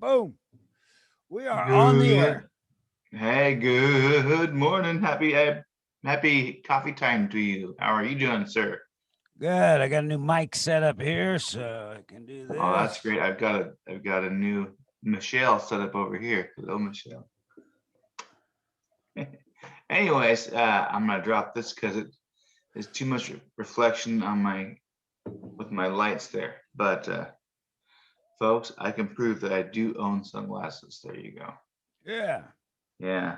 Boom. We are on the Good. air. Hey, good morning. Happy coffee time to you. How are you doing, sir? Good. I got a new mic set up here, so I can do Oh, that's this. great. I've got a new Michelle set up over here. Hello, Michelle. Anyways, I'm gonna drop this because there's too much reflection on my with my lights there. But folks, I can prove that I do own sunglasses. There you go. Yeah. Yeah.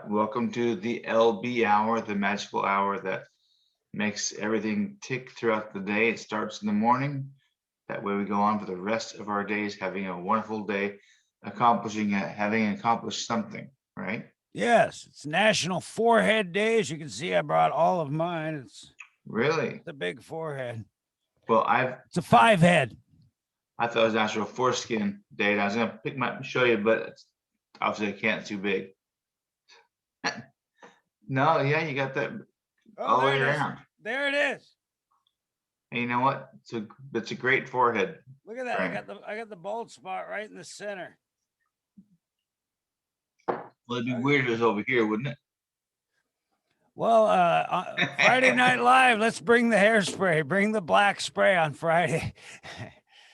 Welcome to the LB hour, the magical hour that makes everything tick throughout the day. It starts in the morning. That way we go on for the rest of our days, having a wonderful day, having accomplished something, right? Yes. It's National Forehead Day. As you can see, I brought all of mine. Really? It's a big forehead. Well, It's a five head. I thought it was National Foreskin Day, and I was gonna show you, but obviously I can't. It's too big. No, yeah, you got that Oh, all the there way it is. around. There it is. And you know what? It's a great forehead Look at that. I frame. got the I got the bald spot right in the center. Well, it'd be Okay. weird if it was over here, wouldn't Well, Friday it? Night Live. Let's bring the hairspray. Bring the black spray on Friday.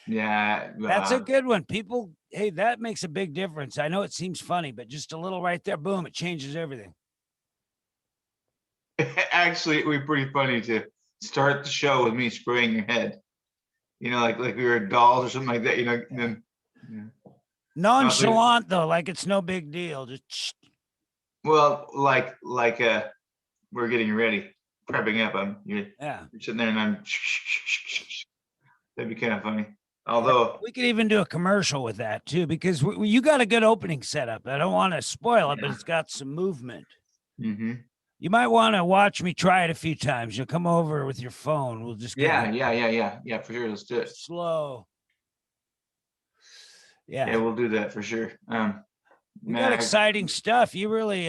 Yeah, That's a good one. People, hey, that makes a big difference. I know it seems funny, but just a little right there, boom, it changes everything. actually, it would be pretty funny to start the show with me spraying your head. Like we were dolls or something like that. And Yeah. then yeah. Nonchalant though, like it's no big deal. Just Well, we're getting ready, prepping up. yeah. You're sitting there, and I'm. That'd be kind of funny. Or Although, we could even do a commercial with that too, because you got a good opening setup. I don't want to spoil it, but yeah. it's got some movement. Hmm. You might want to watch me try it a few times. You'll come over with your phone. We'll just get Yeah, it yeah. For sure, let's do it. slow. Yeah, Yeah. we'll do that for sure. We got Man, exciting stuff. You really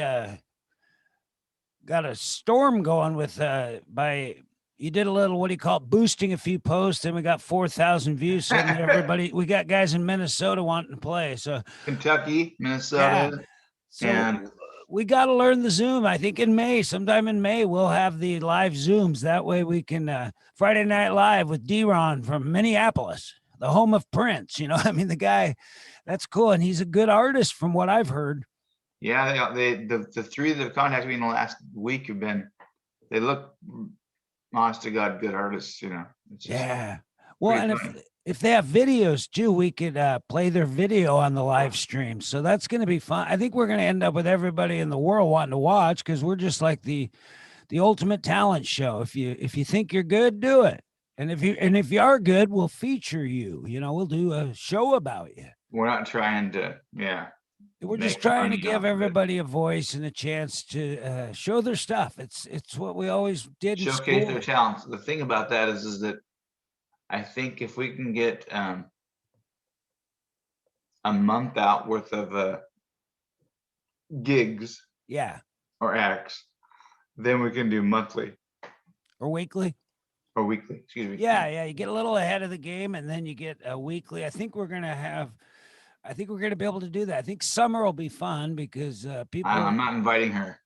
got a storm going with by you did a little what do you call it, boosting a few posts, and we got 4,000 views. Suddenly, everybody we got guys in Minnesota wanting to play. So Kentucky, yeah, Minnesota, so and we got to learn the Zoom. I think in May, sometime in May, we'll have the live Zooms. That way, we can Friday Night Live with D-Ron from Minneapolis, the home of Prince. You know, I mean, the guy, that's cool, and he's a good artist from what I've heard. yeah, the three that have contacted me in the last week they look honest to God good artists. It's just Yeah. Well, pretty and funny. if they have videos too, we could play their video on the live stream. So that's going to be fun. I think we're going to end up with everybody in the world wanting to watch because we're just like the ultimate talent show. If you think you're good, do it. And if you are good, we'll feature you. You know, we'll do a show about you. We're not trying to, yeah, We're just make trying to money give off of it. everybody a voice and a chance to show their stuff. It's what we always did in Showcase their school. talents. The thing about that is that I think if we can get a month out worth of gigs Yeah, or acts, then we can do monthly or weekly. or weekly. Excuse me. Yeah, yeah. You get a little ahead of the game, and then you get a weekly. I think we're gonna be able to do that. I think summer will be fun because I'm people. not inviting her.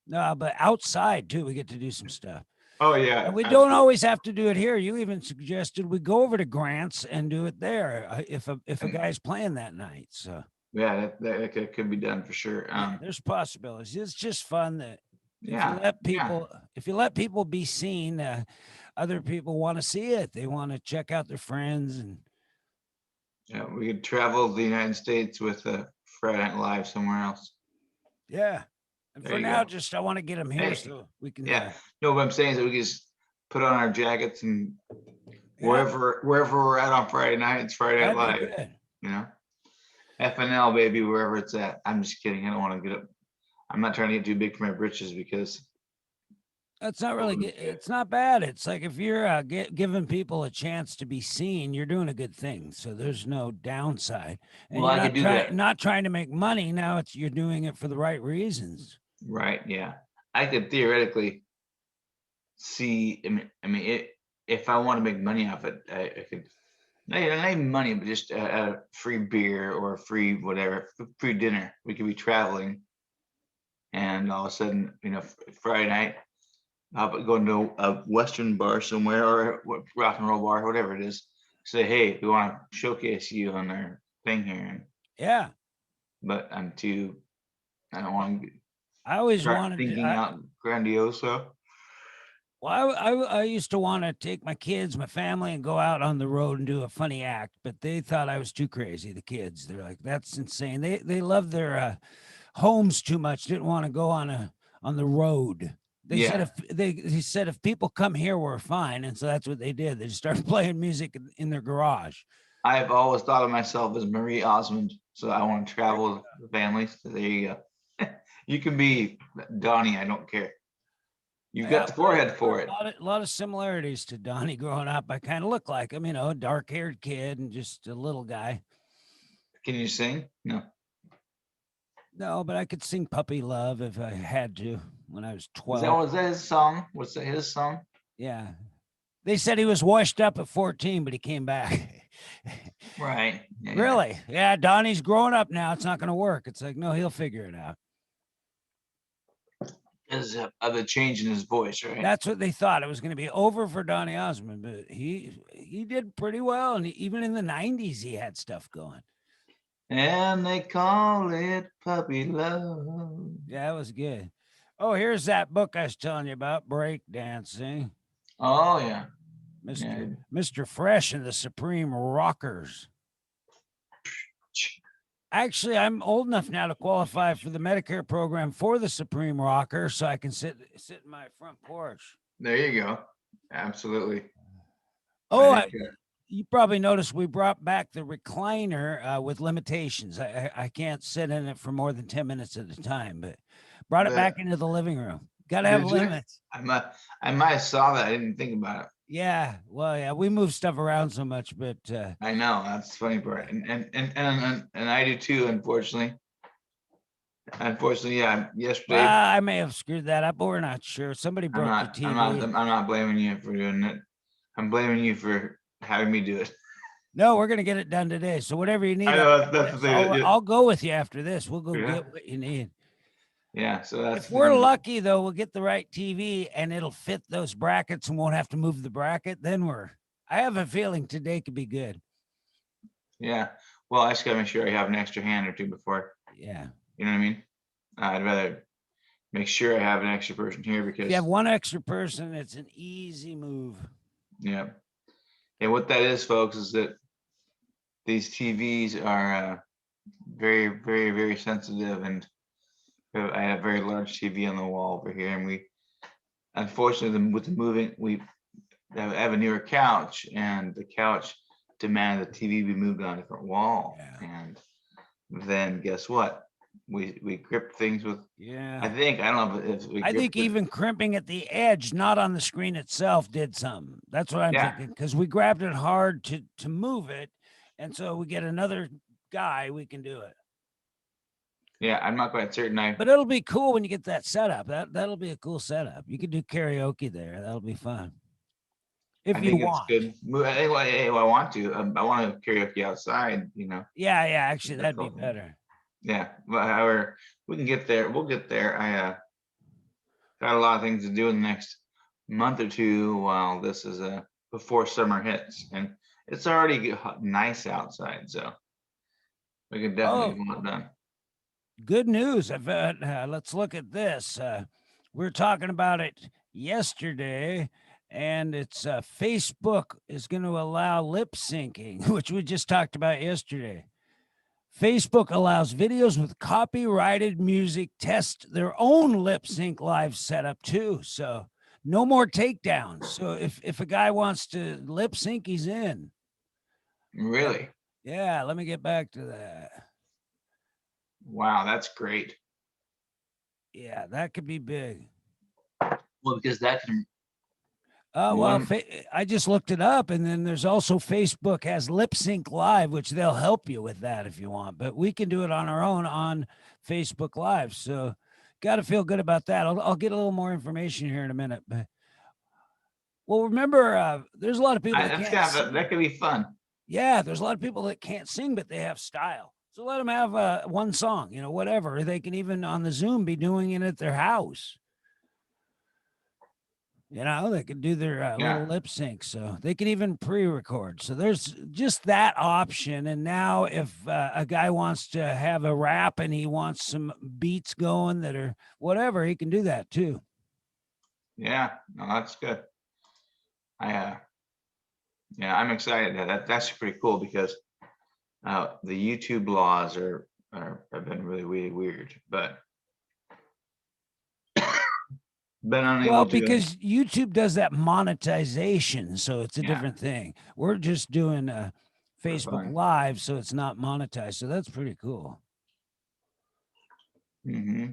No, but outside too, we get to do some stuff. Oh And yeah, we don't absolutely. always have to do it here. You even suggested we go over to Grants and do it there if a guy's playing that night. So Yeah, that could be done for sure. yeah, there's possibilities. It's just fun that if you Yeah, let yeah, people if you let people be seen, other people want to see it. They want to check out their friends and yeah. We could travel the United States with Friday Night Live somewhere else. yeah. And There for you now, go. just I want to get them here Hey, so we can. yeah. No, what I'm saying is that we can just put on our jackets and Yeah, wherever we're at on Friday night, it's Friday Night that'd be Live. good. You know, FNL baby, wherever it's at. I'm just kidding. I don't want to get up. I'm not trying to get too big for my britches because That's not really. It's not bad. It's like if you're giving people a chance to be seen, you're doing a good thing. So there's no downside, and well, you're I could not do that. trying to make money. Now it's you're doing it for the right reasons. Right? Yeah, I could theoretically see. If I want to make money off it, I could. not even money, but just a free beer or a free whatever, free dinner. We could be traveling, and all of a sudden, Friday night, going to a Western bar somewhere or rock and roll bar, whatever it is. Say, hey, we want to showcase you on our thing here, Yeah. but I don't want to I always start wanted to, thinking out grandioso. well, I used to want to take my kids, my family, and go out on the road and do a funny act, but they thought I was too crazy. The kids, they're like, "That's insane." They love their homes too much. Didn't want to go on the road. They said Yeah, if they said if people come here, we're fine, and so that's what they did. They just started playing music in their garage. I've always thought of myself as Marie Osmond, so I want to travel with the families. So there you go. You can be Donnie. I don't care. You've Yeah, got the forehead for a it. lot of similarities to Donnie growing up. I kind of look like him, a dark-haired kid and just a little guy. Can you sing? No. No, but I could sing Puppy Love if I had to when I was Is 12. that his song? Was that his song? Yeah. They said he was washed up at 14, but he came back. Right. Yeah, yeah. Really? Yeah, Donnie's growing up now. It's not going to work. It's like, no, he'll figure it out. Because of the change in his voice, right? That's what they thought. It was going to be over for Donnie Osmond, but he did pretty well. And even in the 90s, he had stuff going. And they call it puppy love. Yeah, it was good. Oh, here's that book I was telling you about, break dancing. Oh yeah. Mr. Fresh and the Supreme Rockers. Actually, I'm old enough now to qualify for the Medicare program for the Supreme Rocker, so I can sit in my front porch. There you go. Absolutely. Oh, you probably noticed we brought back the recliner with limitations. I can't sit in it for more than 10 minutes at a time, but brought it back into the living room. Got to have limits. I might have saw that. I didn't think about it. Yeah, well, yeah, we move stuff around so much, but I know that's the funny part, and I do too. Unfortunately, yeah. Yesterday, well, I may have screwed that up, but we're not sure. Somebody broke the TV. I'm not blaming you for doing it. I'm blaming you for having me do it. No, we're gonna get it done today. So whatever you need, I know that's the thing. I'll go with you after this. We'll go get what you need. Yeah, so that's if we're lucky though, we'll get the right TV and it'll fit those brackets and won't have to move the bracket. Then I have a feeling today could be good. Yeah. Well, I just gotta make sure I have an extra hand or two before. Yeah. You know what I mean? I'd rather make sure I have an extra person here because if you have one extra person, it's an easy move. Yeah. And what that is, folks, is that these TVs are very, very, very sensitive, and I have a very large TV on the wall over here, and we, unfortunately, with the moving, we have a newer couch, and the couch demanded the TV be moved on a different wall, and then guess what? We grip things with. Yeah. I don't know if we. I think even crimping at the edge, not on the screen itself, did something. That's what I'm thinking, because we grabbed it hard to move it, and so we get another guy, we can do it. Yeah, I'm not quite certain. But it'll be cool when you get that setup. That'll be a cool setup. You can do karaoke there. That'll be fun. If you want. It's good. I want to. I want to karaoke outside. Yeah. Actually, that'd be better. Yeah, but however, we can get there. We'll get there. I got a lot of things to do in the next month or two while this is before summer hits, and it's already nice outside, so we can definitely get it done. Good news. Let's look at this. We were talking about it yesterday, and it's Facebook is going to allow lip syncing, which we just talked about yesterday. Facebook allows videos with copyrighted music test their own lip sync live setup too. So no more takedowns. So if a guy wants to lip sync, he's in. Really? Yeah. Let me get back to that. Wow, that's great. Yeah, that could be big. Well, because that can. I just looked it up, and then there's also Facebook has Lip Sync Live, which they'll help you with that if you want. But we can do it on our own on Facebook Live. So, got to feel good about that. I'll get a little more information here in a minute. But remember, there's a lot of people that could be fun. Yeah, there's a lot of people that can't sing, but they have style. So let them have one song, whatever. They can even on the Zoom be doing it at their house. They can do their little Yeah. lip sync. So they can even pre record. So there's just that option. And now, if a guy wants to have a rap and he wants some beats going that are whatever, he can do that too. Yeah. No, that's good. Yeah, I'm excited. That's pretty cool because the YouTube laws have been really weird, but been Well, unable to. because YouTube does that monetization, so it's a Yeah, different thing. We're just doing for Facebook fun. Live, so it's not monetized. So that's pretty cool. Hmm.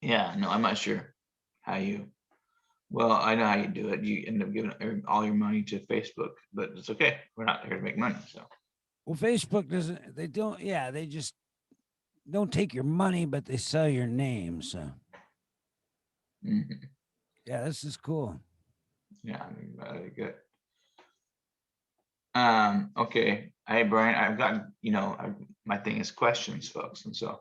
Yeah, no, I'm not sure how you. Well, I know how you do it. You end up giving all your money to Facebook, but it's okay. We're not here to make money, so. Well, Facebook doesn't. They don't. Yeah, they just don't take your money, but they sell your name. So Mhm. yeah, this is cool. Yeah, I mean, good. Okay. Hey, Brian, I've gotten, my thing is questions, folks. And so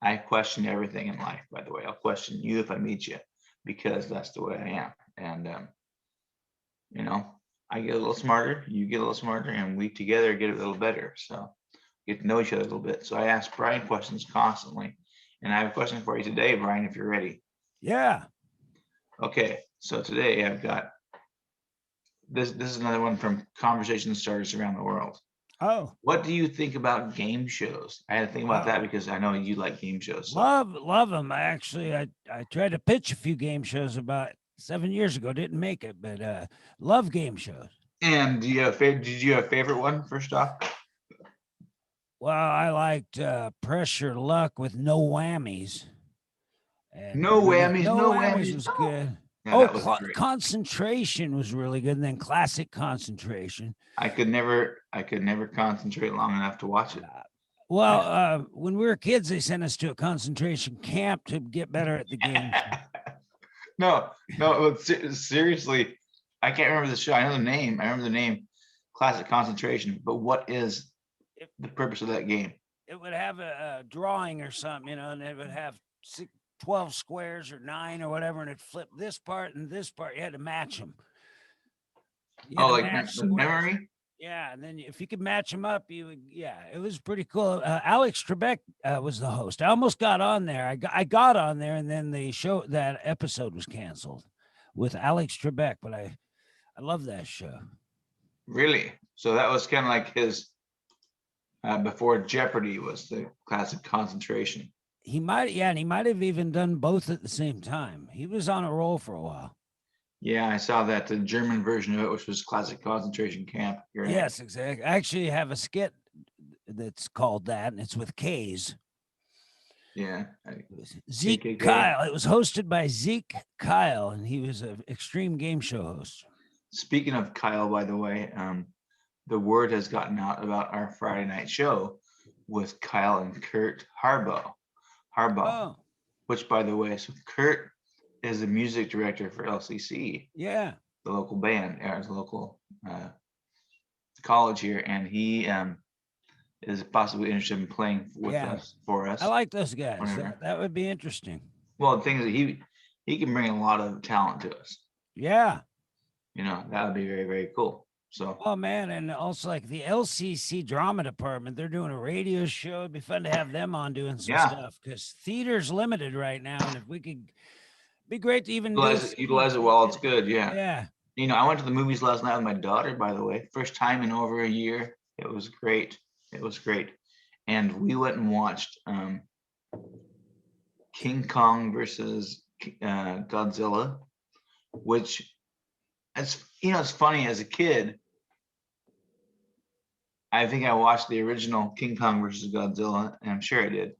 I question everything in life, by the way. I'll question you if I meet you because that's the way I am. And, you know, I get a little smarter, you get a little smarter, and we together get a little better. So get to know each other a little bit. So I ask Brian questions constantly. And I have a question for you today, Brian, if you're ready. Yeah. Okay. So today I've got this is another one from Conversation Starters Around the World. Oh, What do you think about game shows? I had to think about that oh, because I know you like game shows. So. love them. I tried to pitch a few game shows about 7 years ago. Didn't make it, but love game shows. And do you have did you have a favorite one first off? Well, I liked Pressure Luck with no whammies. And No whammies, no no whammies whammies. was No. good. Yeah, Oh, that was great. concentration was really good. And then classic concentration. I could never concentrate long enough to watch it. Well, when we were kids, they sent us to a concentration camp to get better at the game. No, seriously, I can't remember the show. I know the name. I remember the name, Classic Concentration. But what is the purpose of that game? It would have a drawing or something, and it would have 12 squares or 9 or whatever, and it flipped this part and this part. You had to match them. You had Oh, to like match the squares. memory? Yeah, and then if you could match them up, it was pretty cool. Alex Trebek was the host. I almost got on there. I got on there, and then that episode was canceled with Alex Trebek. But I love that show. Really? So that was kind of like his before Jeopardy was the Classic Concentration. He might have even done both at the same time. He was on a roll for a while. Yeah, I saw that the German version of it, which was Classic Concentration Camp. Yes, exactly. I actually have a skit that's called that, and it's with K's. Yeah. Zeke KKK. Kyle. It was hosted by Zeke Kyle, and he was an extreme game show host. Speaking of Kyle, by the way, the word has gotten out about our Friday night show with Kyle and Kurt Harbaugh. Oh, Which, by the way, so Kurt is the music director for LCC. yeah. The local band, the local college here, and he is possibly interested in playing with us for us. I like those guys. That would be interesting. Well, the thing is that he can bring a lot of talent to us. Yeah. That would be very, very cool. So. Oh man, and also like the LCC drama department, they're doing a radio show. It'd be fun to have them on doing some stuff because theater's limited right now, and if we could, be great to even utilize it while it's good. Yeah. Yeah. I went to the movies last night with my daughter, by the way. First time in over a year. It was great. And we went and watched King Kong versus Godzilla, which it's funny as a kid. I think I watched the original King Kong versus Godzilla, and I'm sure I did.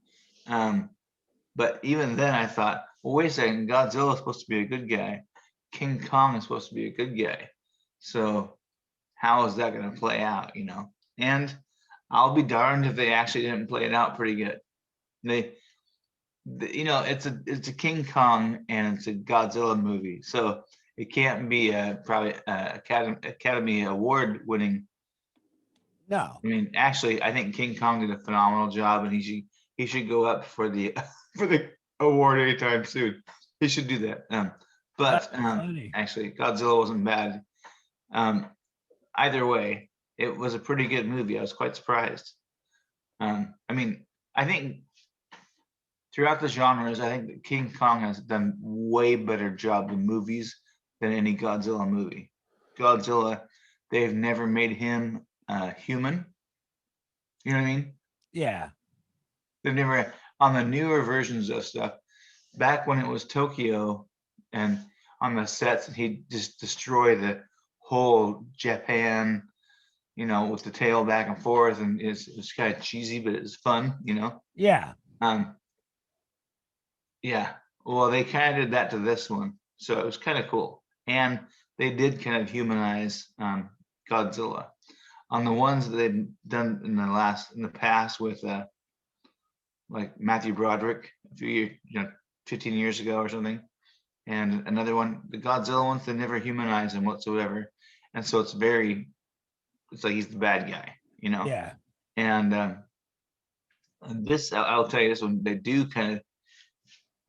But even then I thought, well, wait a second, Godzilla is supposed to be a good guy. King Kong is supposed to be a good guy. So how is that going to play out, And I'll be darned if they actually didn't play it out pretty good. It's a King Kong and it's a Godzilla movie. So it can't be probably Academy Award winning No. I mean, actually, I think King Kong did a phenomenal job, and he should go up for the for the award anytime soon. He should do that. That's But funny. actually, Godzilla wasn't bad. Um, Either way, it was a pretty good movie. I was quite surprised. I mean, I think throughout the genres, I think that King Kong has done way better job in movies than any Godzilla movie. Godzilla, they've never made him human. You know what I mean? Yeah. They've never on the newer versions of stuff. Back when it was Tokyo, and on the sets, he'd just destroy the whole Japan. With the tail back and forth, and it's kind of cheesy, but it's fun. Yeah. Um, Yeah. Well, they kind of did that to this one, so it was kind of cool. And they did kind of humanize Godzilla on the ones that they've done in the past with like Matthew Broderick a few years, 15 years ago or something, and another one, the Godzilla ones, they never humanize him whatsoever, and so it's like he's the bad guy. Yeah. And this, I'll tell you, this one they do kind of,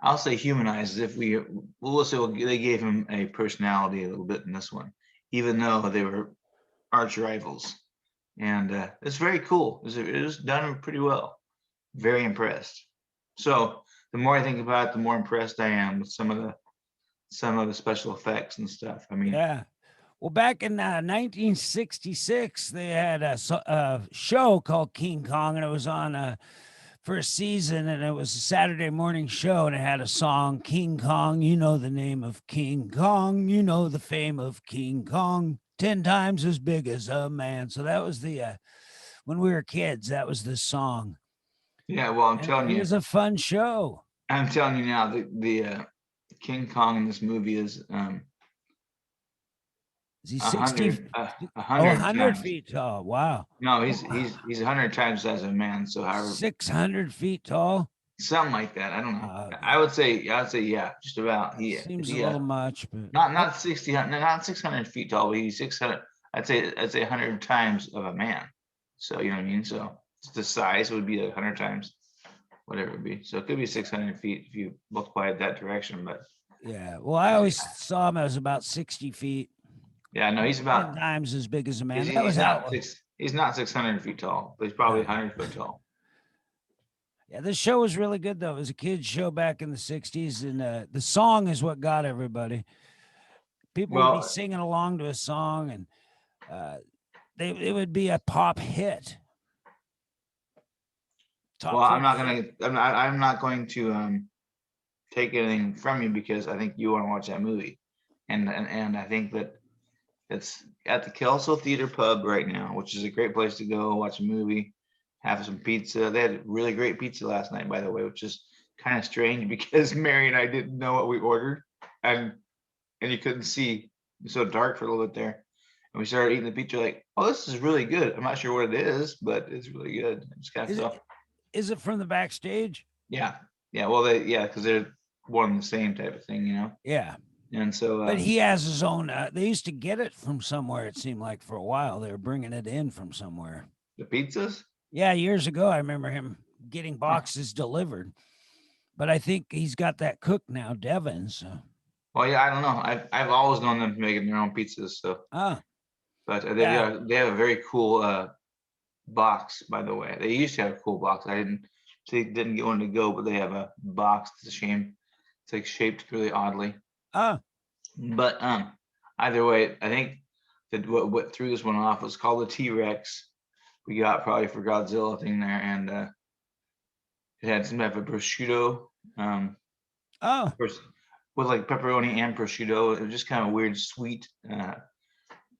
I'll say humanized, if they gave him a personality a little bit in this one, even though they were arch rivals. And it's very cool. It was done pretty well. Very impressed. So the more I think about it, the more impressed I am with some of the special effects and stuff. I mean, Yeah. Well, back in 1966, they had a show called King Kong, and it was on for a season, and it was a Saturday morning show, and it had a song, King Kong, you know the name of King Kong, you know the fame of King Kong, 10 times as big as a man. So that was the when we were kids, that was the song. yeah. Well, And it was a fun show. I'm telling you now, the King Kong in this movie is Is he a 60? hundred a Oh, hundred 100 times. feet tall. Wow. No, he's 100 times as a man. So however, 600 feet tall. something like that. I don't know. Okay. I would say yeah, just about. That He seems a he little much, but not 60, not 600 feet tall, but he's 600. I'd say 100 times of a man. So you know what I mean. So the size would be 100 times, whatever it would be. So it could be 600 feet if you multiply it that direction. But yeah. Well, I always saw him as about 60 feet, yeah, no, he's 10 about. times as big as a man. He's, That was he's how. not six. He's not 600 feet tall, but he's probably 100 foot tall. Yeah, this show was really good though. It was a kids show back in the 60s, and the song is what got everybody. People would be Well, singing along to a song, and uh, it would be a pop hit. Top well, 40 hit. I'm not going to take anything from you because I think you want to watch that movie, and I think that it's at the Kelso Theater Pub right now, which is a great place to go watch a movie, have some pizza. They had really great pizza last night, by the way, which is kind of strange because Mary and I didn't know what we ordered, and you couldn't see. It was so dark for a little bit there, and we started eating the pizza. Like, oh, this is really good. I'm not sure what it is, but it's really good. It's kind of Is stuff. it, is it from the backstage? Yeah, yeah. Well, because they're one and the same type of thing. Yeah. And so, But he has his own. They used to get it from somewhere. It seemed like for a while they were bringing it in from somewhere. the pizzas. Yeah, years ago I remember him getting Huh. boxes delivered. But I think he's got that cook now, Devin. So, Well, yeah, I don't know. I've always known them making their own pizzas. So, ah, but yeah, they have a very cool box. By the way, they used to have a cool box. They didn't get one to go, but they have a box. It's a shame. It's like shaped really oddly. ah, But either way, I think that what threw this one off was called the T-Rex. We got probably for Godzilla thing there, and it had some type of prosciutto, oh, with like pepperoni and prosciutto. It was just kind of weird, sweet, kind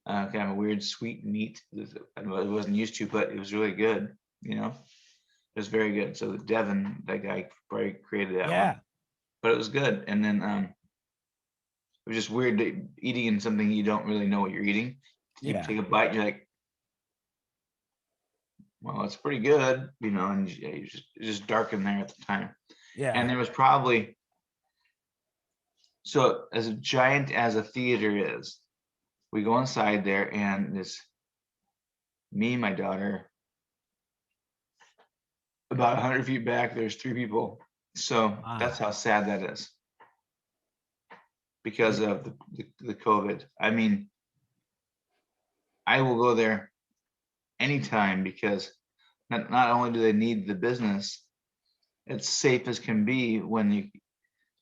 of a weird, sweet meat. It wasn't used to, but it was really good. It was very good. So Devin, that guy, probably created that yeah, one, but it was good. And then it was just weird eating something you don't really know what you're eating. You yeah, take a bite, you're like, well, it's pretty good, and it's just dark in there at the time. And yeah, there was probably, so as giant as a theater is, we go inside there, and me, my daughter. About 100 feet back, there's 3 people. So that's how sad that is because of the COVID. I mean, I will go there anytime because not only do they need the business, it's safe as can be when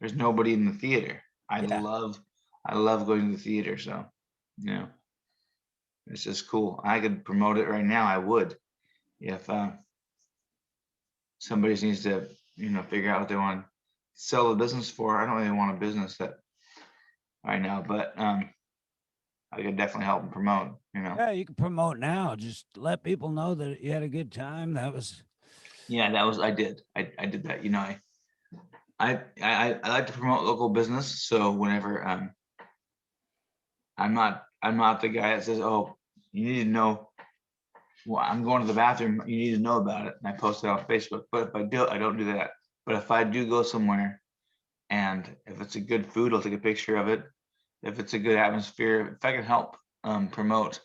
there's nobody in the theater. I Yeah. love going to the theater. So, it's just cool. I could promote it right now. I would, if somebody needs to, figure out what they want to sell the business for. I don't really want a business that right now, but I could definitely help them promote. Yeah, you can promote now. Just let people know that you had a good time. That was Yeah, I did. I did that. I like to promote local business. So whenever I'm not the guy that says, oh, you need to know. Well, I'm going to the bathroom. You need to know about it, and I post it on Facebook. But if I don't do that. But if I do go somewhere, and if it's a good food, I'll take a picture of it. If it's a good atmosphere, if I can help promote,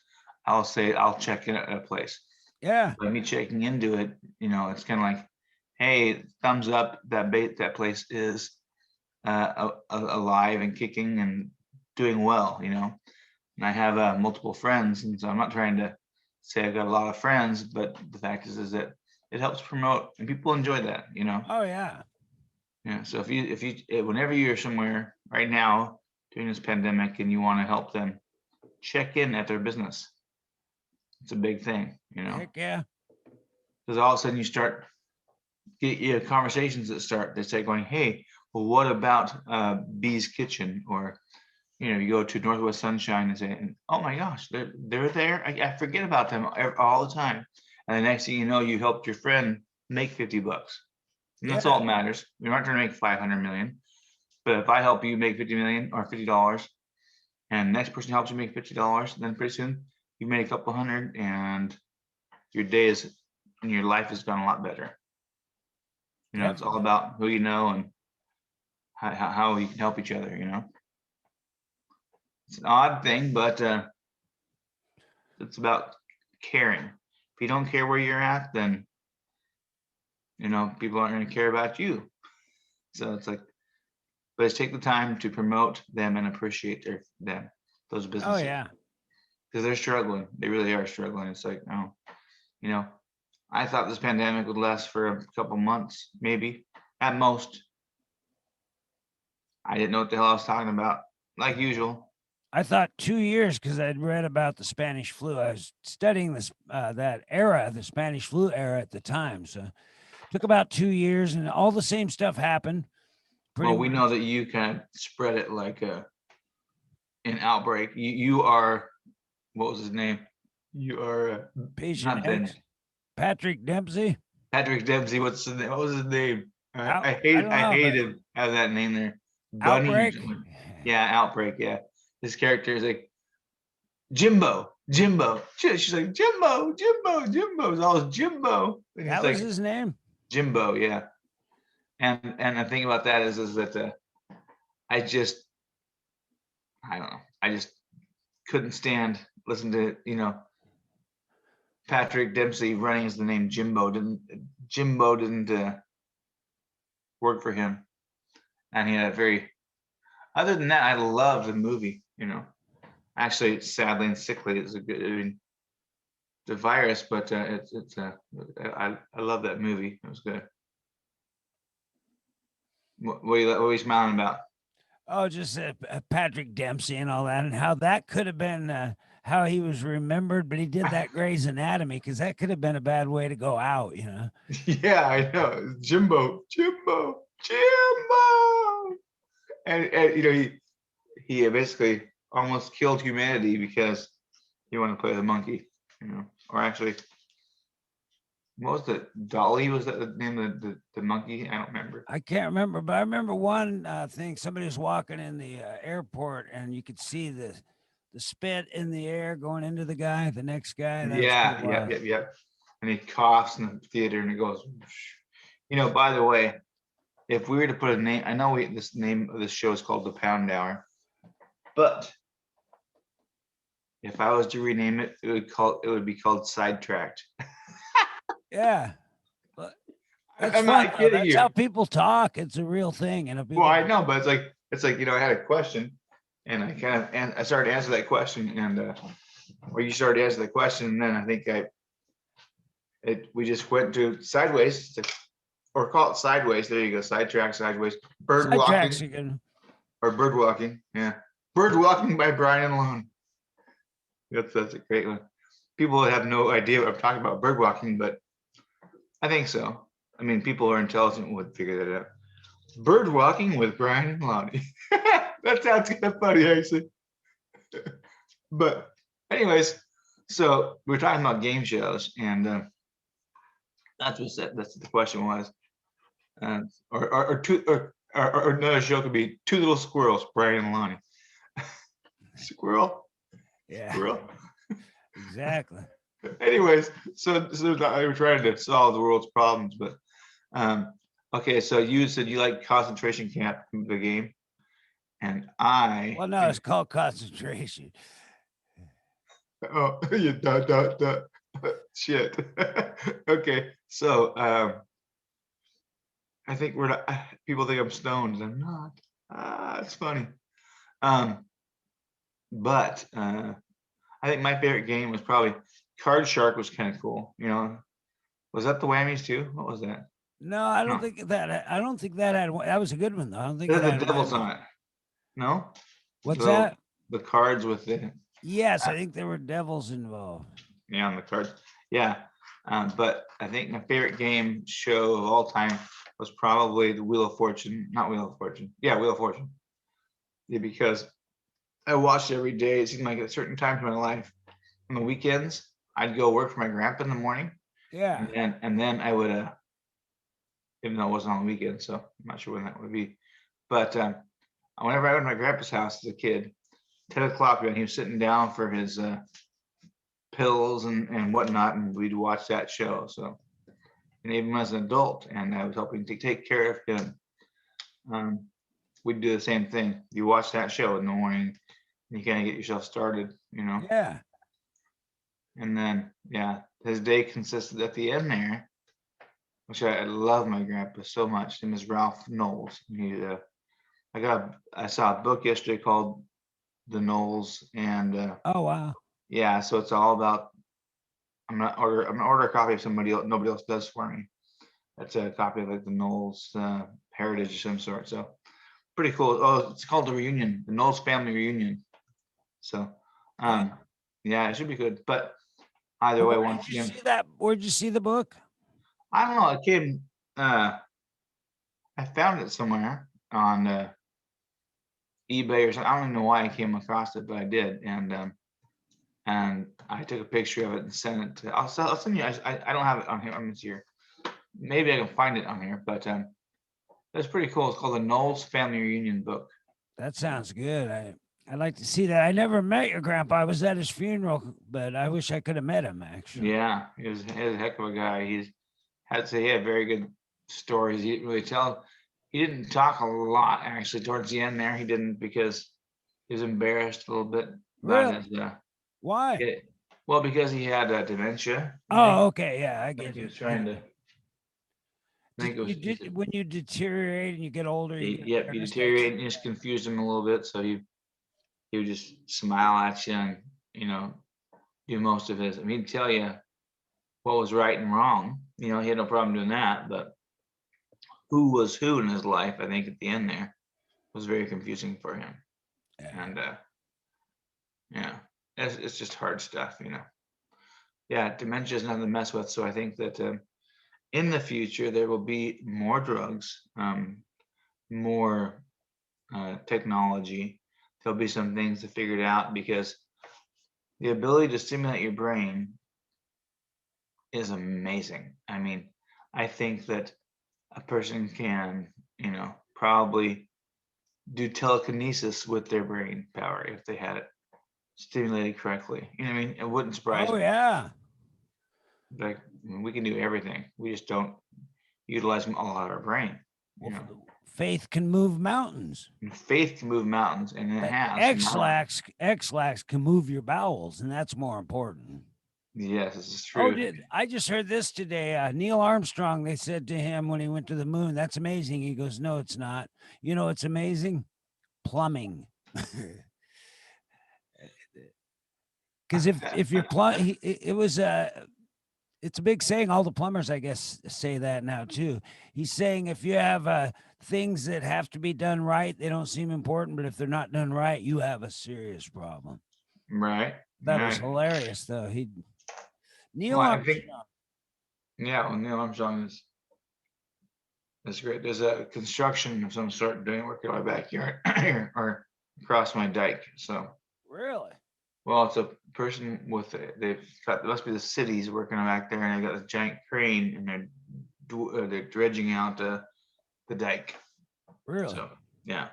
I'll say I'll check in at a place. yeah. By me checking into it, it's kind of like, hey, thumbs up, that place is alive and kicking and doing well, and I have multiple friends, and so I'm not trying to say I've got a lot of friends, but the fact is that it helps promote and people enjoy that. Oh yeah. Yeah. So if you whenever you're somewhere right now during this pandemic and you want to help them, check in at their business. It's a big thing, Heck yeah. because all of a sudden you start get conversations that start going, hey, well, what about Bee's Kitchen? Or you go to Northwest Sunshine and say, oh my gosh, they're there. I forget about them all the time. And the next thing you know, you helped your friend make $50. And that's all that matters. You're not trying to make 500 million. But if I help you make 50 million or $50, and the next person helps you make $50, then pretty soon you made a couple hundred, and your day is and your life has gone a lot better. It's all about who you know and how you can help each other. It's an odd thing, but it's about caring. If you don't care where you're at, then people aren't going to care about you. So it's like, but it's take the time to promote them and appreciate those Oh businesses. yeah. Because they're struggling. They really are struggling. It's like, I thought this pandemic would last for a couple months, maybe at most. I didn't know what the hell I was talking about, like usual. I thought 2 years because I'd read about the Spanish flu. I was studying this that era, the Spanish flu era at the time. So it took about 2 years, and all the same stuff happened. Well, we know that you kind of spread it like an outbreak. You are, what was his name? You are Patient X. Patrick Dempsey. Patrick Dempsey. What was his name? I don't know, hate him have that name there. Bunny. Outbreak. Yeah, Outbreak. Yeah, his character is like Jimbo. She's like Jimbo. It's always Jimbo. And That he's was like his name. Jimbo. Yeah. And the thing about that is that I don't know. I just couldn't stand listen to Patrick Dempsey running as the name Jimbo. Jimbo didn't work for him, and he had a very. Other than that, I love the movie. Actually, sadly and sickly, it's a good. I mean, the virus, but I love that movie. It was good. What are you smiling about? Oh, just Patrick Dempsey and all that, and how that could have been how he was remembered. But he did that Grey's Anatomy because that could have been a bad way to go out. Yeah, I know. Jimbo. And he basically almost killed humanity because he wanted to play the monkey, or actually, what was it? Dolly, was that the name of the monkey? I don't remember. I can't remember, but I remember one thing. Somebody was walking in the airport, and you could see the spit in the air going into the guy, the next guy. Yeah. And he coughs in the theater, and it goes. By the way, if we were to put a name, I know this name of this show is called The Pound Hour, but If I was to rename it, it would be called Sidetracked. Yeah. But that's I'm fun not though. kidding That's you. how people talk. It's a real thing. And if Well, people, I know, but it's like, I had a question and I kind of, and I started to answer that question and, or you started to answer the question and then I think we just went to sideways or call it sideways. There you go. Sidetrack, sideways, bird sidetracks walking again. or bird walking. Yeah. Bird walking by Brian Lone. That's a great one. People have no idea what I'm talking about, bird walking, but I think so. I mean, people who are intelligent would figure that out. Bird walking with Brian and Lonnie. That sounds kind of funny, actually. But anyways, so we're talking about game shows, and that's what the question was. Or another show could be Two Little Squirrels, Brian and Lonnie. Squirrel, Yeah, squirrel. exactly. Anyways, so I was trying to solve the world's problems, but okay. So you said you like concentration camp, the game, and Well, no, I it's called concentration. oh you shit. Okay, so I think we're not, people think I'm stoned. I'm not. It's funny. Um, but I think my favorite game was probably Card Shark was kind of cool. You know, was that the whammies too? What was that? No, I don't No, think that. I don't think that had. That was a good one though. I don't think it it had had the devils whammies. on it. No, What's the that? the cards with the Yes, I think there were devils involved. yeah on the cards. Yeah, but I think my favorite game show of all time was probably the Wheel of Fortune. Not Wheel of Fortune. Yeah, Wheel of Fortune. Yeah, because I watched it every day. It seemed like at a certain time in my life. On the weekends, I'd go work for my grandpa in the morning, Yeah. and then I would even though it wasn't on the weekend, so I'm not sure when that would be. But whenever I went to my grandpa's house as a kid, 10 o'clock when he was sitting down for his pills and whatnot, and we'd watch that show. So, and even as an adult, and I was helping to take care of him, um, we'd do the same thing. You watch that show in the morning, and you kind of get yourself started, you know. Yeah. And then, yeah, his day consisted at the end there, which I love my grandpa so much. His name is Ralph Knowles. I saw a book yesterday called The Knowles, and Oh wow. yeah, so it's all about. I'm gonna order a copy of somebody else. Nobody else does for me. That's a copy of like the Knowles heritage of some sort. So pretty cool. Oh, it's called The Reunion, the Knowles Family Reunion. So, Oh, um, yeah, it should be good. But either way, where once did you again, see that? Where'd you see the book? I don't know. It came. I found it somewhere on eBay or something. I don't even know why I came across it, but I did, and I took a picture of it and sent it to. I'll send you. I don't have it on here. I'm here. Maybe I can find it on here, but that's pretty cool. It's called the Knowles Family Reunion book. That sounds good. I'd like to see that. I never met your grandpa. I was at his funeral, but I wish I could have met him actually. Yeah, he was a heck of a guy. He had very good stories. He didn't really tell. He didn't talk a lot actually towards the end there. He didn't because he was embarrassed a little bit about Really? his Why? yeah, well, because he had dementia, I think. Oh, okay. Yeah, I I think get he it. was trying to. I think it was. He said, When you deteriorate and you get older, you get yep, he embarrassed. I guess. deteriorated and just confused him a little bit. So he would just smile at you and you know do most of his. I mean, he'd tell you what was right and wrong. You know, he had no problem doing that. But who was who in his life? I think at the end there was very confusing for him. Yeah. And yeah, it's just hard stuff. You know. Yeah, dementia is nothing to mess with. So I think that. In the future, there will be more drugs, more technology. There'll be some things to figure it out because the ability to stimulate your brain is amazing. I mean, I think that a person can, you know, probably do telekinesis with their brain power if they had it stimulated correctly. You know what I mean? It wouldn't surprise Oh me. yeah. Like we can do everything. We just don't utilize a lot of our brain. Well, Yeah. faith can move mountains. And faith can move mountains, and it has. X-lax can move your bowels, and that's more important. Yes, this is Oh, true. I just heard this today. Neil Armstrong, they said to him when he went to the moon, "That's amazing." He goes, "No, it's not. You know, it's amazing. Plumbing." Because if you're it was it's a big saying. All the plumbers, I guess, say that now too. He's saying if you have things that have to be done right, they don't seem important, but if they're not done right, you have a serious problem. Right. That was Right. hilarious, though. Neil Well, I think, Armstrong. yeah, well, Neil Armstrong is great. There's a construction of some sort doing work in my backyard or across my dike. So, Really? well, it's a person with they've got, there must be the cities working back there, and they got a giant crane, and they're dredging out the dike. Really? So, yeah.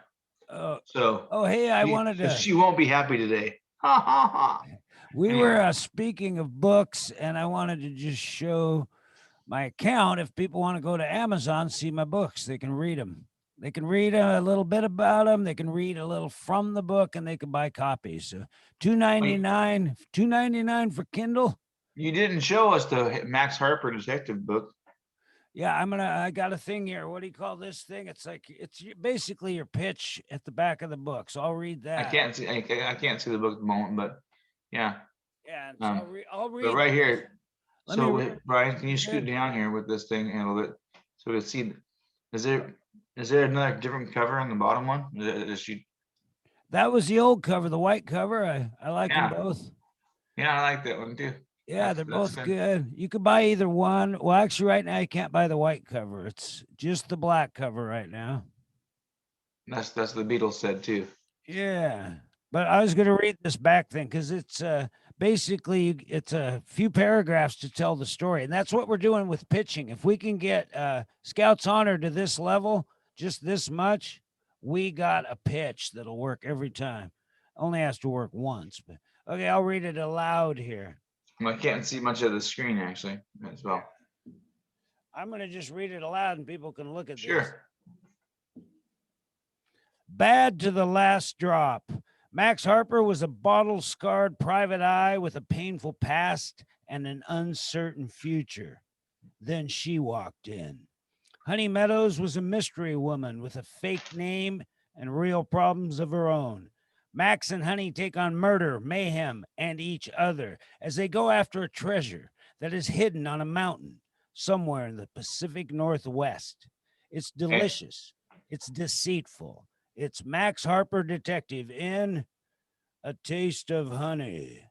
Oh, So, oh, hey, I wanted so to. she won't be happy today. Ha ha ha. We Anyway. were speaking of books, and I wanted to just show my account. If people want to go to Amazon, see my books, they can read them. They can read a little bit about them. They can read a little from the book, and they can buy copies. So $2.99 for Kindle. You didn't show us the Max Harper detective book. Yeah, I got a thing here. What do you call this thing? It's like it's basically your pitch at the back of the book. So I'll read that. I can't see the book at the moment, but yeah. Yeah, so I'll read. But right here. Let So me Brian, can you scoot down here with this thing a little bit so we can see? Is there another different cover on the bottom one? That was the old cover, the white cover. I like them both. Yeah, I like that one too. Yeah, they're both good. You could buy either one. Well, actually, right now you can't buy the white cover. It's just the black cover right now. That's the Beatles said too. Yeah, but I was going to read this back thing because it's basically it's a few paragraphs to tell the story, and that's what we're doing with pitching. If we can get Scouts Honor to this level, just this much, we got a pitch that'll work every time. Only has to work once, but okay, I'll read it aloud here. I can't see much of the screen actually as well. I'm going to just read it aloud and people can look at this. Sure. Bad to the last drop. Max Harper was a bottle-scarred private eye with a painful past and an uncertain future. Then she walked in. Honey Meadows was a mystery woman with a fake name and real problems of her own. Max and Honey take on murder, mayhem, and each other as they go after a treasure that is hidden on a mountain somewhere in the Pacific Northwest. It's delicious. It's deceitful. It's Max Harper Detective in A Taste of Honey.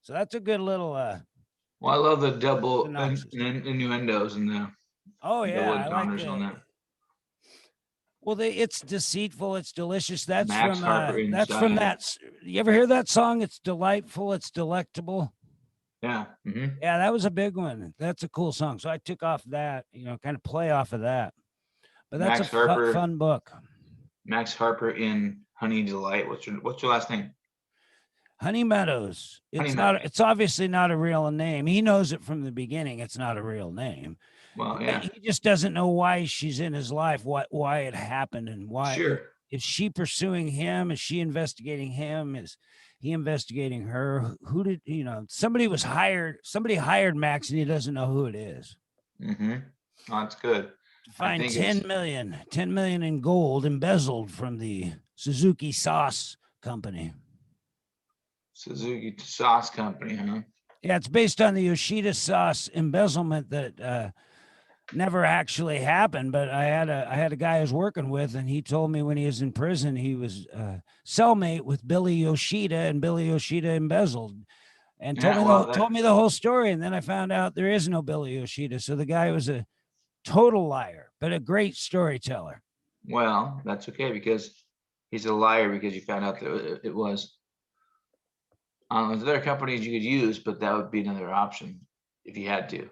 So that's a good little well, I love the double innuendos and the I like on that. Well, it's deceitful, it's delicious. That's Max Harper from that. You ever hear that song? It's delightful, it's delectable. Yeah. Mm-hmm. Yeah, that was a big one. That's a cool song. So I took off that, kind of play off of that. But that's Max Harper, fun book. Max Harper in Honey Delight. What's your last name? Honey Meadows. It's obviously not a real name. He knows it from the beginning. It's not a real name. Well, yeah. He just doesn't know why she's in his life, why it happened, and why. Sure. Is she pursuing him? Is she investigating him? Is he investigating her? Who did somebody hired Max and he doesn't know who it is. Mm-hmm. Oh, that's good. Find 10 million in gold embezzled from the Suzuki Sauce Company. Suzuki Sauce Company, huh? Yeah, it's based on the Yoshida Sauce embezzlement that never actually happened. But I had a guy I was working with, and he told me when he was in prison, he was cellmate with Billy Yoshida, and Billy Yoshida embezzled, and told me the whole story. And then I found out there is no Billy Yoshida, so the guy was a total liar, but a great storyteller. Well, that's okay because he's a liar because you found out that it was. There are companies you could use, but that would be another option if you had to.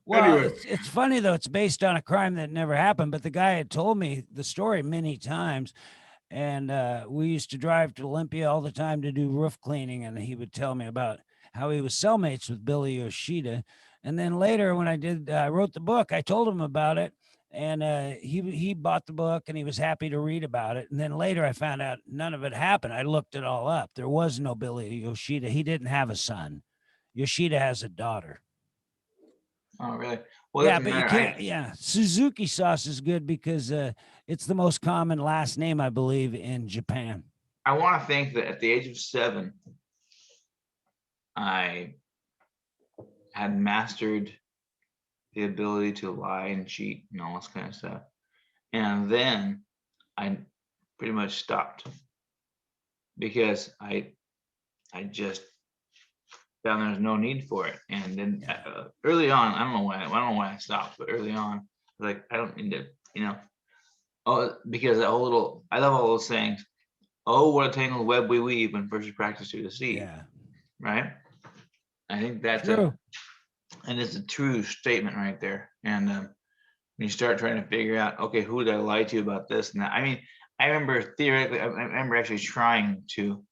Well, anyway. It's funny though. It's based on a crime that never happened, but the guy had told me the story many times. And we used to drive to Olympia all the time to do roof cleaning, and he would tell me about how he was cellmates with Billy Yoshida. And then later, when I wrote the book, I told him about it, and he bought the book and he was happy to read about it. And then later, I found out none of it happened. I looked it all up. There was no Billy Yoshida. He didn't have a son. Yoshida has a daughter. Oh, really? Well, it Yeah, doesn't but you matter. can't. Yeah, Suzuki sauce is good because it's the most common last name, I believe, in Japan. I want to think that at the age of 7, I had mastered the ability to lie and cheat and all this kind of stuff. And then I pretty much stopped because I just found there's no need for it. And then early on, I don't know why I stopped, but early on, like I don't need to, because that whole little, I love all those sayings. Oh, what a tangled web we weave when first you practice to deceive. Yeah, Right. I think that's true. and it's a true statement right there. And when you start trying to figure out, okay, who did I lie to about this and that? I mean, I remember theoretically, I remember actually trying to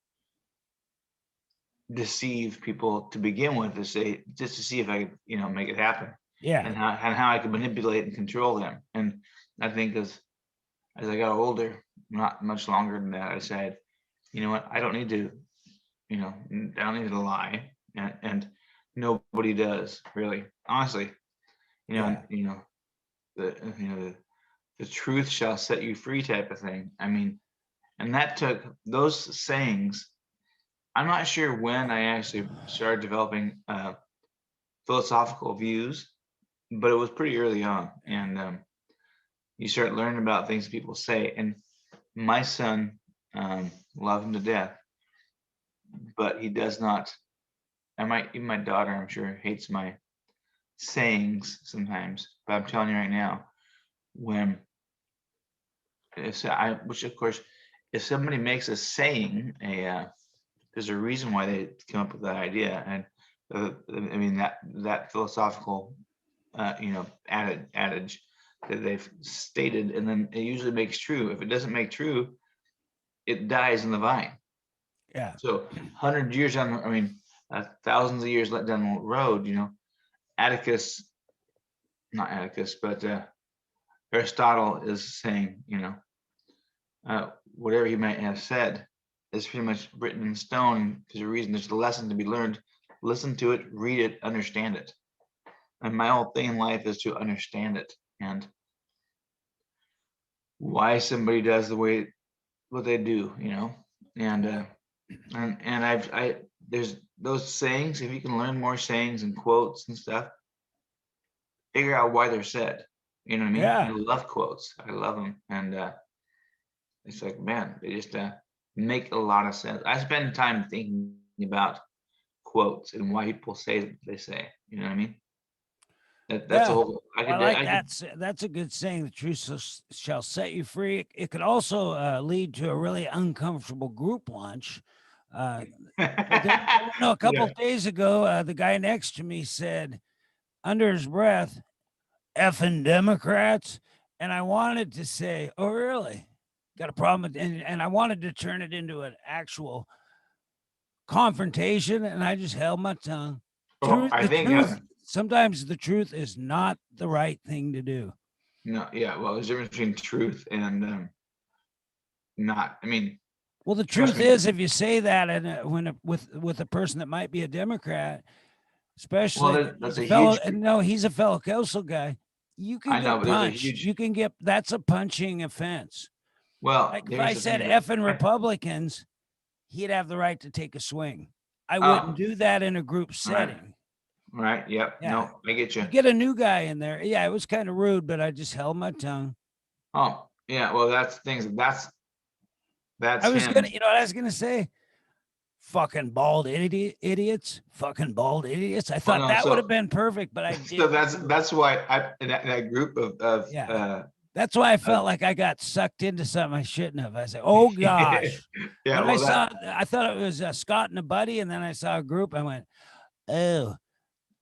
deceive people to begin with, to say, just to see if I could, make it happen, Yeah, and how I could manipulate and control them. And I think as I got older, not much longer than that, I said, you know what, I don't need to, I don't need to lie, and nobody does really, honestly. Yeah. The truth shall set you free type of thing. I mean, and that took those sayings. I'm not sure when I actually started developing philosophical views, but it was pretty early on. And you start learning about things people say. And my son, love him to death, but he does not. Even my daughter, I'm sure, hates my sayings sometimes. But I'm telling you right now, when which of course, if somebody makes a saying, there's a reason why they come up with that idea. And I mean, that philosophical adage that they've stated, and then it usually makes true. If it doesn't make true, it dies in the vine. Yeah. So 100 years down, thousands of years down the road, Atticus, not Atticus, but Aristotle is saying, whatever he might have said is pretty much written in stone. There's a reason, there's a lesson to be learned. Listen to it, read it, understand it. And my whole thing in life is to understand it and why somebody does what they do, and there's those sayings. If you can learn more sayings and quotes and stuff, figure out why they're said. You know what I mean? Yeah. I love quotes. I love them. And it's like, man, they just make a lot of sense. I spend time thinking about quotes and why people say what they say. You know what I mean? That's a Yeah. whole. I like that's a good saying. The truth shall set you free. It could also lead to a really uncomfortable group lunch. No, a couple Yeah. of days ago, the guy next to me said under his breath, "Effing Democrats," and I wanted to say, "Oh, really? Got a problem with?" And I wanted to turn it into an actual confrontation, and I just held my tongue. Well, I think Truth. Sometimes the truth is not the right thing to do. no, yeah. Well, there's a difference between truth and not. I mean, Well, the trust truth me. is, if you say that and with a person that might be a Democrat, especially that's he's a fellow, huge. no, he's a fellow council guy. You can I know, get but there's a punched. huge. You can get that's a punching offense. Well, Like if I here's the said thing. effing Republicans, he'd have the right to take a swing. I wouldn't do that in a group setting. Right. Yep. Yeah. No, I get you. You get a new guy in there. Yeah, it was kind of rude, but I just held my tongue. Oh, yeah. Well, that's things. That's I was him. gonna, you know what I was gonna say? Fucking bald idiots. Fucking bald idiots. I thought no, that so- would have been perfect, but I did. So that's why I in that group of Yeah. That's why I felt like I got sucked into something I shouldn't have. I said, "Oh gosh!" yeah. When Well, I thought it was Scott and a buddy, and then I saw a group. I went, "Oh."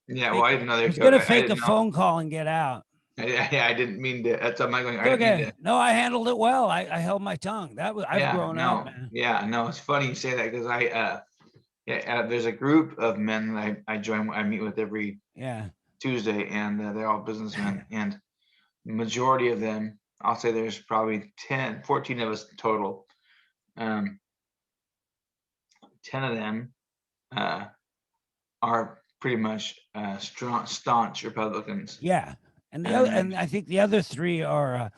yeah. Well, I didn't know I they was could. gonna I fake a didn't know. phone call and get out. I didn't mean to. That's I'm not going. I It's didn't mean okay. to. No, I handled it well. I held my tongue. I've Yeah. grown No. up, man. Yeah. No. It's funny you say that because there's a group of men that I join. I meet with every Yeah. Tuesday, and they're all businessmen, and majority of them, I'll say there's probably 10, 14 of us total. 10 of them are pretty much staunch Republicans. Yeah, and I think the other three are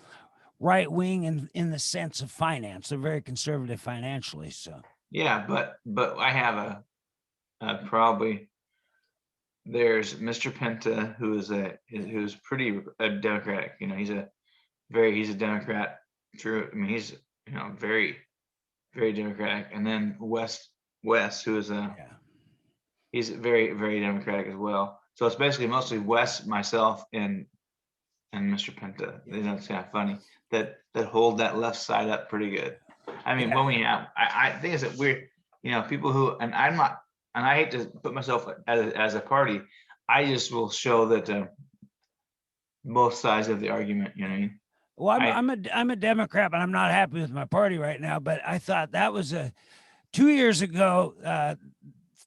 right wing in the sense of finance. They're very conservative financially. So yeah, but I have probably there's Mr. Penta, who's pretty democratic. You know, he's a Democrat through. I mean, he's very democratic. And then Wes, who is he's very democratic as well. So it's basically mostly Wes, myself, and Mr. Penta. That's kind of funny that hold that left side up pretty good. I mean, when we have, I think is that we're, people who, and I'm not, and I hate to put myself as a party. I just will show that both sides of the argument. You know what I mean? Well, I'm a Democrat, but I'm not happy with my party right now. But I thought that was 2 years ago.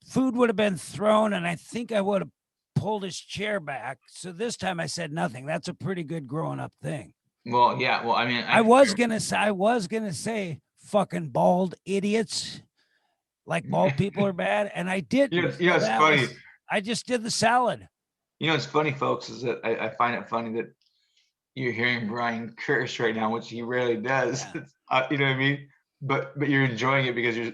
Food would have been thrown, and I think I would have pulled his chair back. So this time I said nothing. That's a pretty good growing up thing. Well, yeah. Well, I mean, I was gonna say fucking bald idiots, like bald people are bad, and I didn't. It's funny. I just did the salad. It's funny, folks, is that I find it funny that you're hearing Brian curse right now, which he rarely does. Yeah. You know what I mean? But you're enjoying it because you're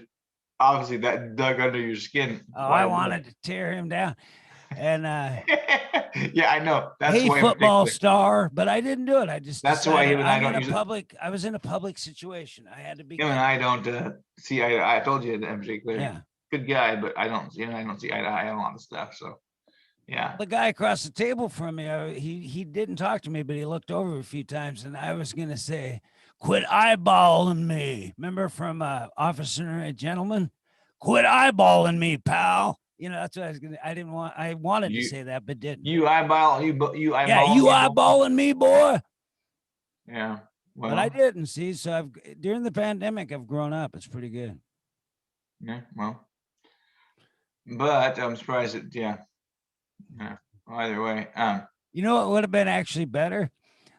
obviously that dug under your skin. Oh, I wanted to tear him down. And yeah, I know. That's hey, football star, but I didn't do it. I just that's why him and I don't I was in a public situation. I had to be. Him and I don't see. I told you that in particular. Yeah, good guy, but I don't see eye to eye on a lot of stuff. So yeah, the guy across the table from me, he didn't talk to me, but he looked over a few times, and I was gonna say, "Quit eyeballing me." Remember from Officer and a Gentleman? Quit eyeballing me, pal. That's what I was gonna. I wanted to say that, but didn't. You eyeball. Yeah, you eyeballing me, boy. Yeah. Well, but I didn't see. So during the pandemic, I've grown up. It's pretty good. Yeah. Well, but I'm surprised that. Yeah. Either way. You know what would have been actually better?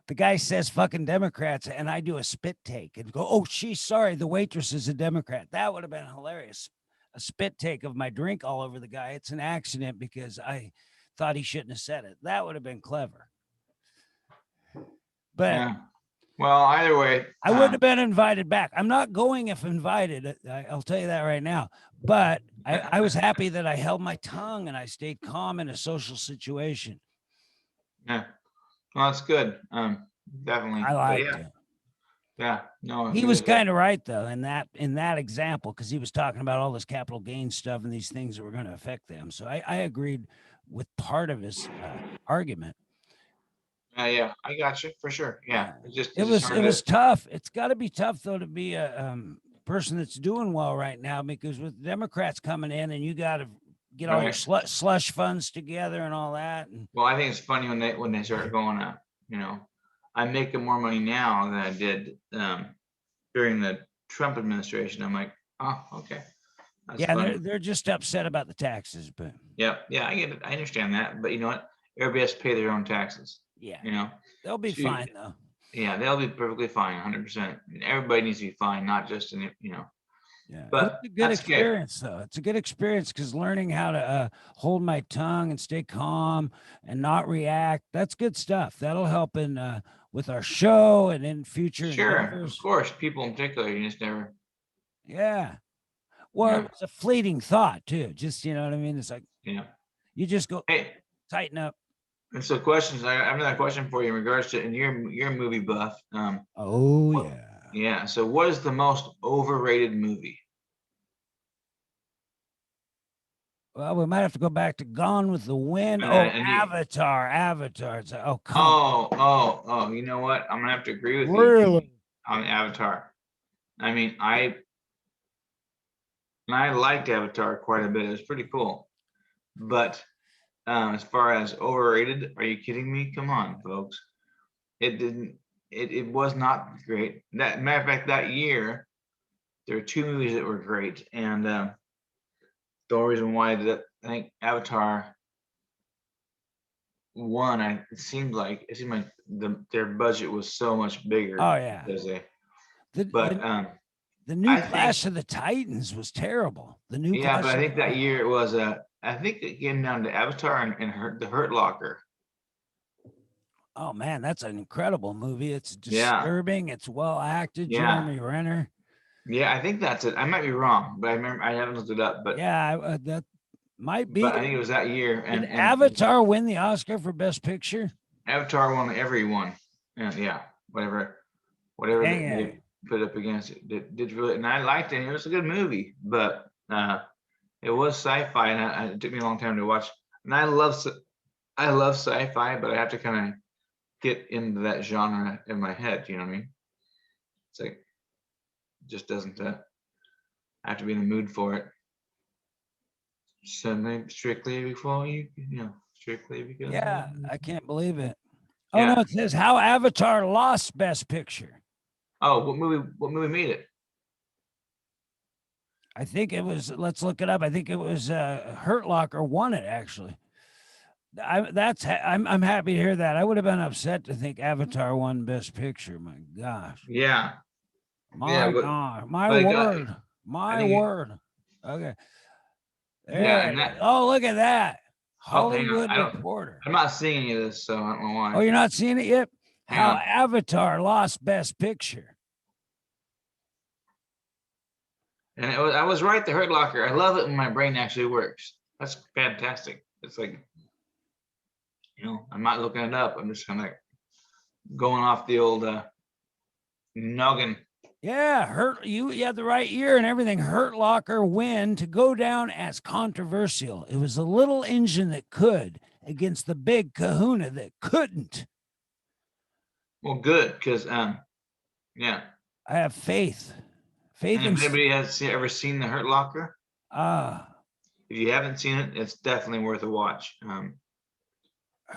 The guy says fucking Democrats, and I do a spit take and go, "Oh, she's sorry. The waitress is a Democrat." That would have been hilarious. A spit take of my drink all over the guy. It's an accident because I thought he shouldn't have said it. That would have been clever. But yeah. Well, either way, I wouldn't have been invited back. I'm not going if invited. I'll tell you that right now. But I was happy that I held my tongue and I stayed calm in a social situation. Yeah. Well, that's good. Definitely. I liked it. Yeah, no, he was kind of right though in that example, because he was talking about all this capital gains stuff and these things that were going to affect them. So I agreed with part of his argument. Yeah, I got you for sure. Yeah, it was tough. It's got to be tough though to be a person that's doing well right now, because with Democrats coming in and you got to get all your slush funds together and all that. And well, I think it's funny when they start going up. I'm making more money now than I did during the Trump administration. I'm like, oh, okay. That's they're just upset about the taxes, but yeah, I get it. I understand that, but you know what? Everybody has to pay their own taxes. Yeah, they'll be fine though. Yeah, they'll be perfectly fine, 100%. Everybody needs to be fine, not just in Yeah, but it's a good experience though. It's a good experience because learning how to hold my tongue and stay calm and not react, that's good stuff. That'll help in with our show and in future endeavors. Of course, people in particular, you just never. Yeah. Well, it's a fleeting thought too. Just, you know what I mean? It's like, you just go, hey, tighten up. And so questions, I have another question for you in regards to, and you're a movie buff. Yeah. So what is the most overrated movie? Well, we might have to go back to Gone with the Wind. Avatar. It's like, you know what? I'm gonna have to agree with you on Avatar. I mean, I liked Avatar quite a bit. It was pretty cool. But as far as overrated, are you kidding me? Come on, folks. It was not great. That matter of fact, that year there were two movies that were great, and the only reason why I think Avatar one, it seemed like their budget was so much bigger Oh yeah. because The, but the the new I think Clash of the Titans was terrible. The new yeah, but Clash I of think that the year it was I think it came down to Avatar and the Hurt Locker. Oh man, that's an incredible movie. It's Yeah, disturbing. It's well acted. yeah, Jeremy Renner. yeah. I think that's it. I might be wrong, but I remember I haven't looked it up, Yeah, that might but be. I think it was that year. Did And Avatar win the Oscar for Best Picture? Avatar won every one. And yeah, whatever Dang they it. put up against it did really, and I liked it. It was a good movie, but it was sci-fi, and it took me a long time to watch. And I love sci-fi, but I have to kind of get into that genre in my head. You know what I mean? It's like just doesn't I have to be in the mood for it. Something strictly before strictly because Yeah, I can't believe it. Oh no, yeah. it says how Avatar lost Best Picture. Oh, what movie made it? I think it was. Let's look it up. I think it was Hurt Locker won it actually. I'm happy to hear that. I would have been upset to think Avatar won Best Picture. My gosh. Yeah, yeah, My God. My but it got, word. I My think word. Okay. yeah, There and it is. that. Oh, look at that. Oh, hang on, Hollywood Reporter. I'm not seeing any of this, so I don't know Oh, why. you're not seeing it yet? Hang How on. Avatar lost Best Picture. And I was right. The Hurt Locker. I love it when my brain actually works. That's fantastic. It's like, I'm not looking it up. I'm just kind of going off the old noggin. Yeah, you had the right year and everything. Hurt Locker win to go down as controversial. It was the little engine that could against the big kahuna that couldn't. Well, good, because yeah. I have faith. Faith And in if anybody has ever seen the Hurt Locker, ah. if you haven't seen it, it's definitely worth a watch.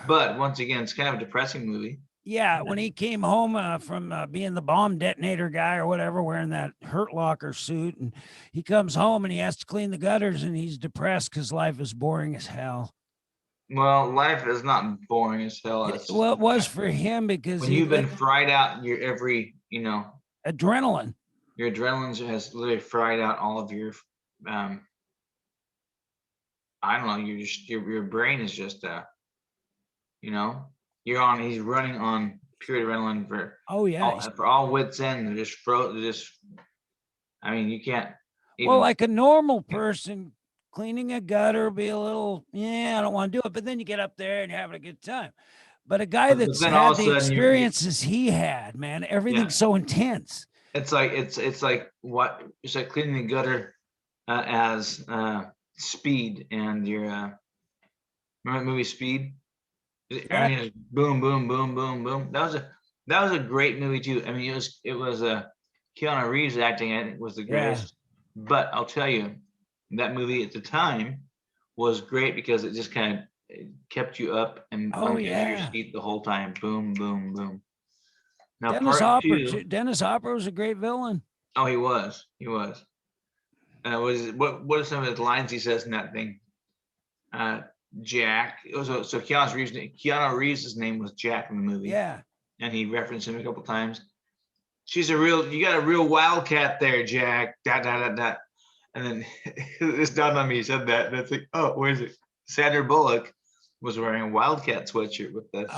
But once again, it's kind of a depressing movie. Yeah, when he came home from being the bomb detonator guy or whatever, wearing that Hurt Locker suit, and he comes home and he has to clean the gutters, and he's depressed because life is boring as hell. Well, life is not boring as hell. It's just Well, it was for him because when he you've been fried out, your every adrenaline. your adrenaline has literally fried out all of your I don't know, your brain is just he's running on pure adrenaline Oh yeah. for all wits end. I mean, you can't even. Well, like a normal person cleaning a gutter be a little, I don't want to do it, but then you get up there and you're having a good time. But a guy But that's then all had of a the sudden experiences he had, man, everything's so intense. it's like it's like cleaning the gutter as Speed, and your remember the movie Speed? Everything is boom, boom, boom, boom, boom. That was a great movie too. I mean, it was Keanu Reeves acting. I think was the greatest. But I'll tell you, that movie at the time was great because it just kind of kept you up and on the edge of your seat the whole time. Boom, boom, boom. Now Dennis Hopper was a great villain. Oh, he was. What are some of his lines he says in that thing? Jack. So Keanu Reeves' name was Jack in the movie. Yeah. And he referenced him a couple times. You got a real wildcat there, Jack. And then this dawned on me, he said that. And it's like, oh, where is it? Sandra Bullock was wearing a wildcat sweatshirt with this.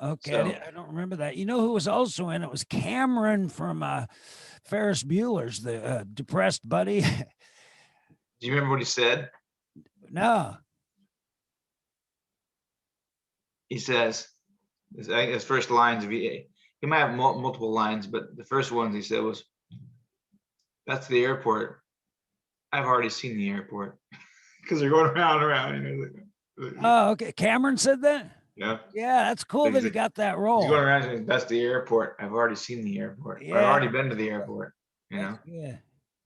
Okay. So, I don't remember that. You know who was also in it? Was Cameron from Ferris Bueller's, the depressed buddy. Do you remember what he said? No. He says, his first lines, he might have multiple lines, but the first ones he said was, "That's the airport. I've already seen the airport." Because they're going around and around. Oh, okay. Cameron said that? Yeah. Yeah, that's cool that he got that role. He's going around saying, "That's the airport. I've already seen the airport. Yeah. I've already been to the airport." Yeah.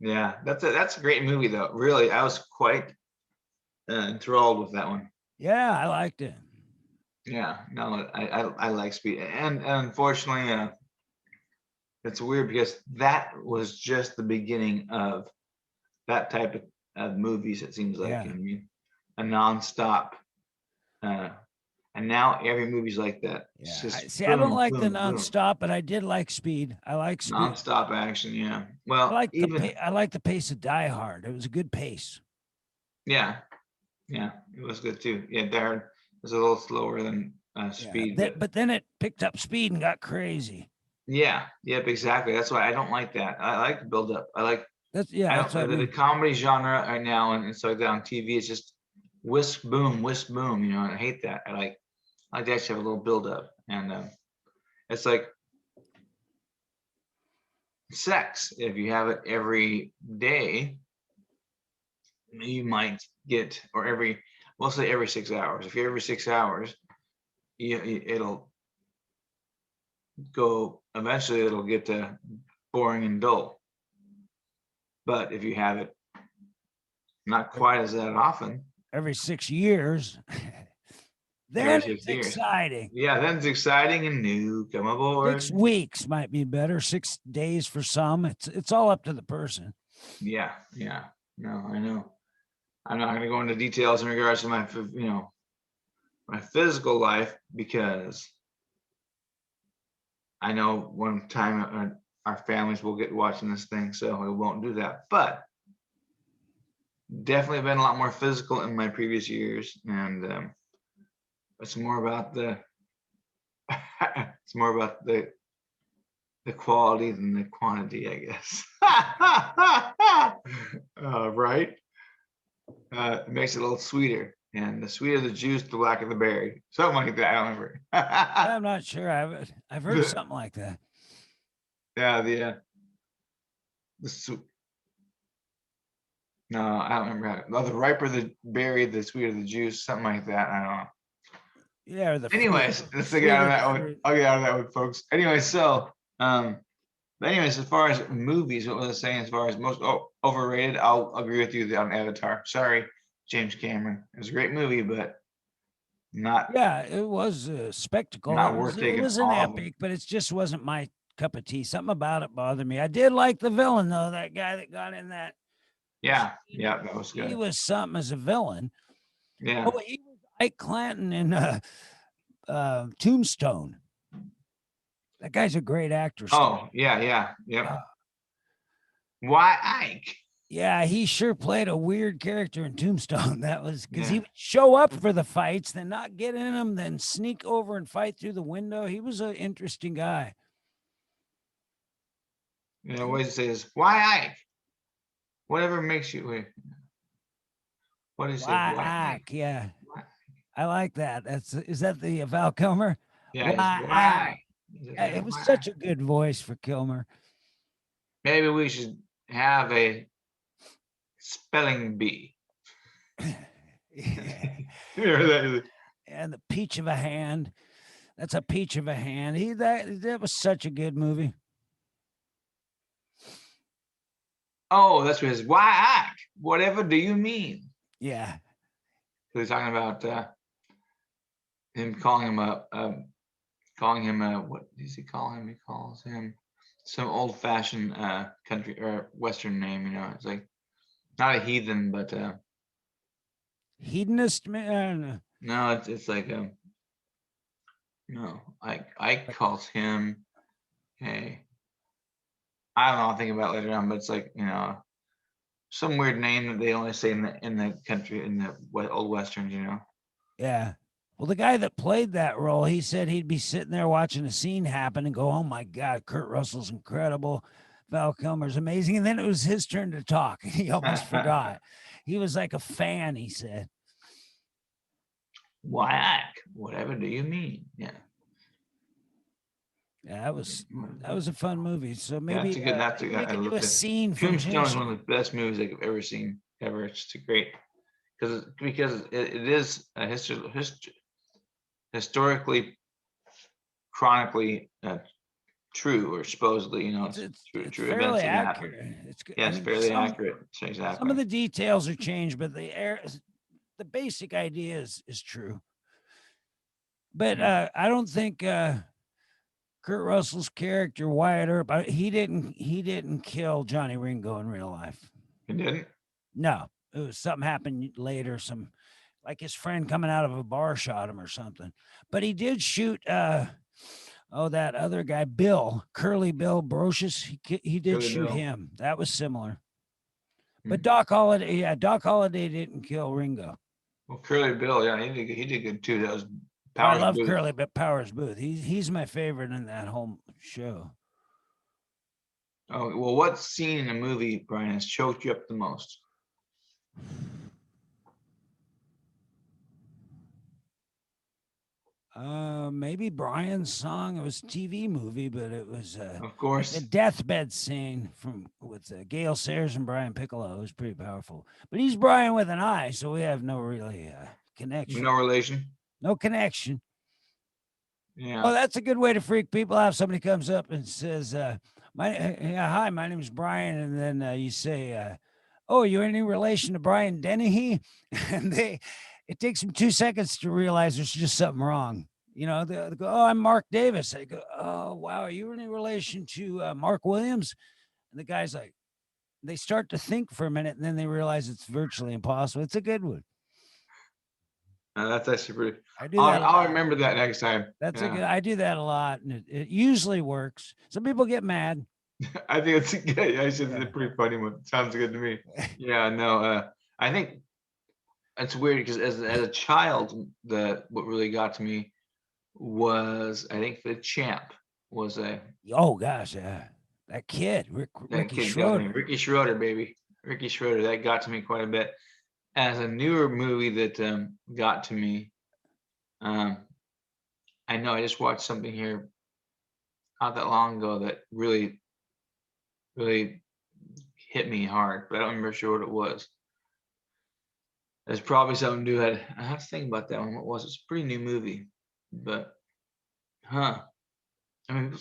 Yeah. That's a great movie though. Really, I was quite enthralled with that one. Yeah, I liked it. Yeah, no, I like Speed, and unfortunately, it's weird because that was just the beginning of that type of movies. It seems like, I mean, a nonstop. And And now every movie's like that. It's Yeah. just See, I don't boom, like the boom, boom, nonstop, but I did like Speed. I like Speed. nonstop action. Yeah. I Well, like even I like the pace of Die Hard. It was a good pace. yeah, yeah, it was good too. Yeah, there was a little slower than Yeah. Speed, but But then it picked up speed and got crazy. yeah, yep, exactly. That's why I don't like that. I like the build up. I That's don't what I the mean. comedy genre right now and stuff like that on TV. It's just whisk boom. You know, and I hate that. I like to actually have a little build up, and it's like sex. If you have it every day, you might get or every we'll say every 6 hours. If you're every 6 hours, it'll go eventually it'll get boring and dull. But if you have it not quite as that often, Every 6 years, every then six it's years, exciting. yeah, then it's exciting and new. Come aboard. 6 weeks might be better. 6 days for some. It's all up to the person. Yeah, yeah. No, I know. I'm not going to go into details in regards to my physical life because I know one time our families will get watching this thing, so we won't do that. But definitely been a lot more physical in my previous years, and it's more about the it's more about the quality than the quantity, I guess. Right? It makes it a little sweeter, and the sweeter the juice, the blacker the berry. Something like that. I don't remember. I'm not sure. I've heard something like that. Yeah, the no, I don't remember. The riper the berry, the sweeter the juice. Something like that. I don't know. Yeah, or the fruit. Anyways, let's get Sweeter out of the that one. fruit. I'll get out of that one, folks. Anyway, so but anyways, as far as movies, what was I saying? As far as most overrated, I'll agree with you on Avatar. Sorry, James Cameron. It was a great movie, but not Yeah, it was a spectacle. not worth It taking was an all of them. epic, but it just wasn't my cup of tea. Something about it bothered me. I did like the villain though. That guy that got in that Yeah, yeah, that was he good. was something as a villain. Yeah. Oh, he was Ike Clanton in Tombstone. That guy's a great actor. Oh, yeah, yeah, yep. Uh, Why Ike? yeah, he sure played a weird character in Tombstone. That was because he Yeah. would show up for the fights, then not get in them, then sneak over and fight through the window. He was an interesting guy. You know, what he says, why Ike? Whatever makes you wait. What did he say? Why Why Ike? Ike? Yeah, Why? I like that. Is that the Val Kilmer? Yeah, he's Why why Ike? Ike? He says, Yeah, yeah, it was why such Ike? a good voice for Kilmer. Maybe we should have a spelling bee. Yeah. Remember that? And the peach of a hand. That's a peach of a hand. That was such a good movie. Oh, that's what it is. Why Ike? Whatever do you mean? Yeah. So he's talking about him calling him what does he call him? He calls him some old fashioned country or western name, you know. It's like not a heathen, but Hedonist man. no, it's like no, Ike calls him a I don't know, I'll think about it later on, but it's like, you know, some weird name that they only say in the country in the old westerns, you know. Yeah. Well, the guy that played that role, he said he'd be sitting there watching a scene happen and go, "Oh my God, Kurt Russell's incredible. Val Kilmer's amazing." And then it was his turn to talk. He almost forgot. He was like a fan, he said. Why Ike? Whatever do you mean? Yeah. Yeah, that was a fun movie. So Yeah, maybe that's a maybe good. we I could do looked a at scene from Tombstone is James. one of the best movies I've ever seen ever. It's just a great because it is a historically chronically true or supposedly, you know, It's it's it's true it's true events fairly that happened. accurate. It's good. Yeah, I it's mean, fairly accurate. some Exactly. of the details are changed, but the basic idea is true. But Yeah. I don't think Kurt Russell's character Wyatt Earp, he didn't kill Johnny Ringo in real life. You didn't? No, it was something happened later. Some like his friend coming out of a bar shot him or something. But he did shoot that other guy, Bill, Curly Bill Brocious. He did Curly shoot Bill. him. That was similar. But Hmm. Doc Holliday didn't kill Ringo. Well, Curly Bill, yeah, he did good too. That was Oh, I Powers love Booth. Curly, but Powers Booth. He's my favorite in that whole show. Oh, well, what scene in the movie, Brian, has choked you up the most? Maybe Brian's song. It was a TV movie, but it was Of like course. the deathbed scene with Gail Sayers and Brian Piccolo. It was pretty powerful. But he's Brian with an I, so we have no really connection. No relation. No connection. Yeah. Oh, that's a good way to freak people out. Somebody comes up and says, hi, my name is Brian," and then you say, "Oh, you're any relation to Brian Dennehy?" And it takes them 2 seconds to realize there's just something wrong. They go, "Oh, I'm Mark Davis." I go, "Oh, wow, are you any relation to Mark Williams?" And the guy's like, they start to think for a minute, and then they realize it's virtually impossible. It's a good one. That's actually pretty. I do that. I'll remember that next time. That's Yeah. a good. I do that a lot, and it usually works. Some people get mad. I think it's good. I said Yeah. it's a pretty funny one. Sounds good to me. Yeah, no, I think it's weird because as a child, what really got to me was, I think, the Champ was Oh gosh, yeah, that kid, Ricky kid got me. Schroeder. Ricky Schroeder, baby. Ricky Schroeder, that got to me quite a bit. As a newer movie that got to me, I know I just watched something here not that long ago that really, really hit me hard, but I don't remember sure what it was. There's probably something new. I have to think about that one. What was it? It's a pretty new movie, but I mean, people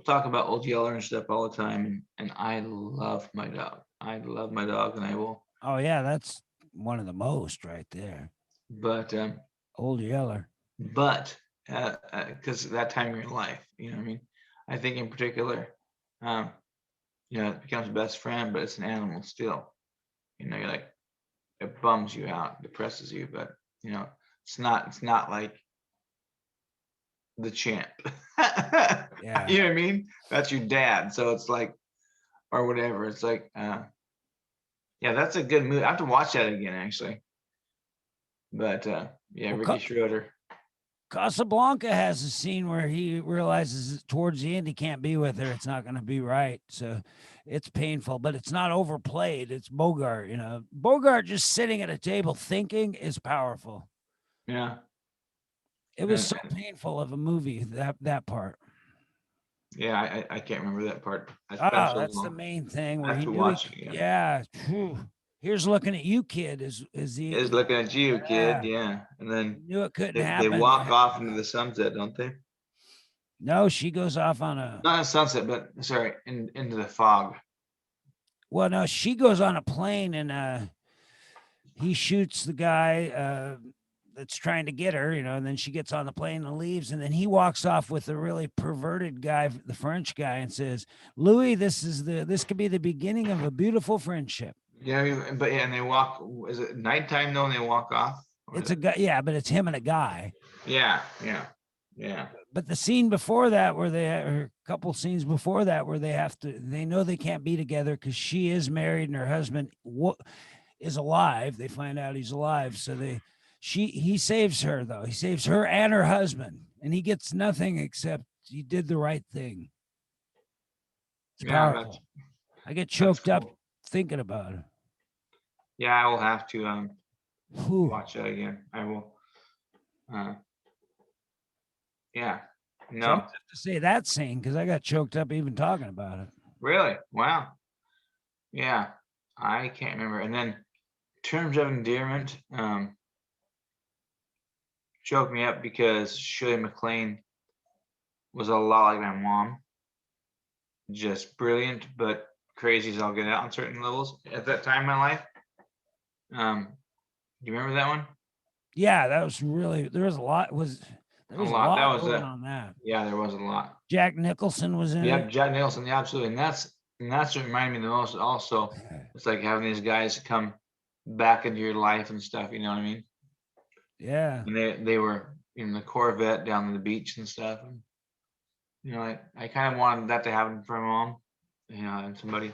talk about Old Yeller and stuff all the time, and I love my dog. I love my dog, and I will. Oh yeah, that's one of the most right there. But Old Yeller. Because that time in your life, you know what I mean? I think in particular, it becomes best friend, but it's an animal still. You're like, it bums you out, depresses you, but it's not like the Champ. Yeah. You know what I mean? That's your dad. So it's like, or whatever. It's like, yeah, that's a good movie. I have to watch that again, actually. But yeah, Well, Ricky Schroeder. Casablanca has a scene where he realizes towards the end he can't be with her. It's not going to be right. So it's painful, but it's not overplayed. It's Bogart, Bogart just sitting at a table thinking is powerful. Yeah. It was so painful of a movie, that part. Yeah, I can't remember that part. That's the main thing where he watch it again. Yeah. Here's looking at you, kid. Is the Is looking at you, kid. Yeah, and then knew it couldn't they happen. walk off into the sunset, don't they? No, she goes off on a Not a sunset, but sorry, into the fog. Well, no, she goes on a plane and he shoots the guy that's trying to get her, and then she gets on the plane and leaves, and then he walks off with a really perverted guy, the French guy, and says, "Louis, this could be the beginning of a beautiful friendship." Yeah, but and they walk. Is it nighttime though? And they walk off. It's a guy, yeah, but it's him and a guy. Yeah. But the scene before that, or a couple scenes before that, where they know they can't be together because she is married and her husband is alive. They find out he's alive, so he saves her though. He saves her and her husband, and he gets nothing except he did the right thing. It's powerful. I get choked up thinking about it. Yeah, I will have to watch that again. I will. Yeah. No. So I have to say that scene because I got choked up even talking about it. Really? Wow. Yeah, I can't remember. And then, in terms of endearment, choked me up because Shirley MacLaine was a lot like my mom. Just brilliant, but crazy as I'll get out on certain levels at that time in my life. Do you remember that one? Yeah, that was really. There was a lot. There was a lot going on that. Yeah, there was a lot. Jack Nicholson was in it. Yeah, Jack Nicholson. Yeah, absolutely. And that's what reminded me the most. Also, it's like having these guys come back into your life and stuff. You know what I mean? Yeah. and they were in the Corvette down on the beach and stuff. And I kind of wanted that to happen for my mom, and somebody.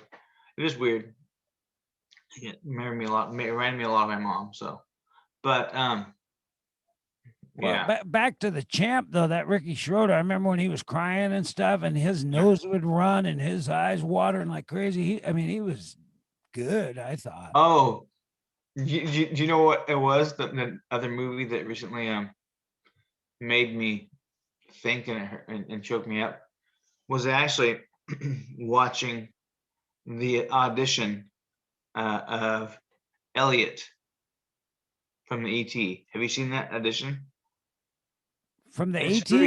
It is weird. It reminded me a lot. It reminded me a lot of my mom. So, but Well, yeah, back to the champ though, that Ricky Schroeder. I remember when he was crying and stuff, and his yeah. nose would run and his eyes watering like crazy. I mean, he was good. I thought. Oh, do you know what it was? The other movie that recently made me think and choked me up was actually watching the audition of Elliot from the ET. Have you seen that audition? From the It's 18.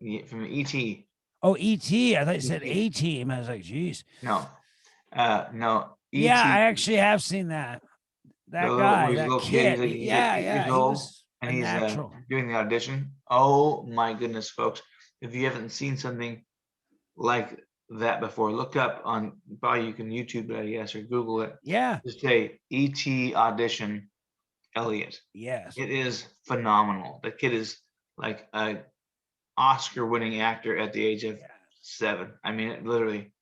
free. From the ET. Oh, ET. I thought you said ET. A team. I was like, geez. No, no. Yeah, ET. I actually have seen that. The That little, where guy, he's a that little kid. kid. He's like Yeah, 8 years yeah. He old, was and a he's natural. doing the audition. Oh my goodness, folks! If you haven't seen something like that before, look up on, probably you can YouTube it, I guess, or Google it. Yeah. Just say ET audition Elliot. Yes. It is phenomenal. The kid is like a Oscar-winning actor at the age of Yeah. 7. I mean, it literally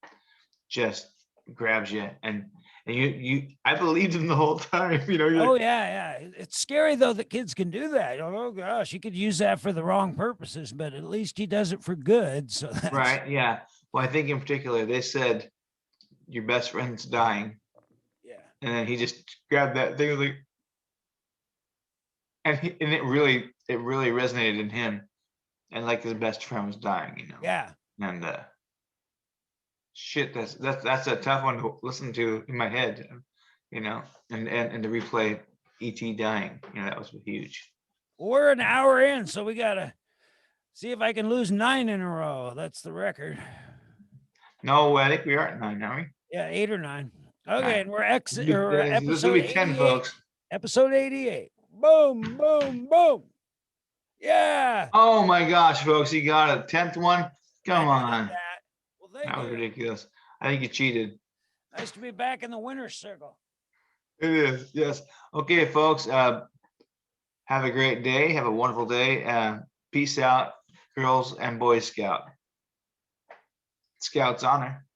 just grabs you, and I believed him the whole time. You're Oh like, yeah, yeah. It's scary though that kids can do that. Oh gosh, you could use that for the wrong purposes, but at least he does it for good. So that's right, yeah. Well, I think in particular they said your best friend's dying, yeah. and then he just grabbed that thing like, and it really resonated in him, and like his best friend was dying. Yeah. And shit, that's a tough one to listen to in my head, and to replay ET dying, that was huge. We're an hour in, so we gotta see if I can lose 9 in a row. That's the record. No, I think we are at 9, are we? Yeah, 8 or 9. Okay, 9. and we're This will episode be 10, 88. folks. Episode 88. Boom, boom, boom. Yeah. Oh my gosh, folks, you got a 10th one. Come I needed on, that. Well, thank that was you. ridiculous. I think you cheated. Nice to be back in the winner's circle. It is, yes. Okay, folks. Have a great day. Have a wonderful day. Peace out, girls and boys Scout. Scouts honor.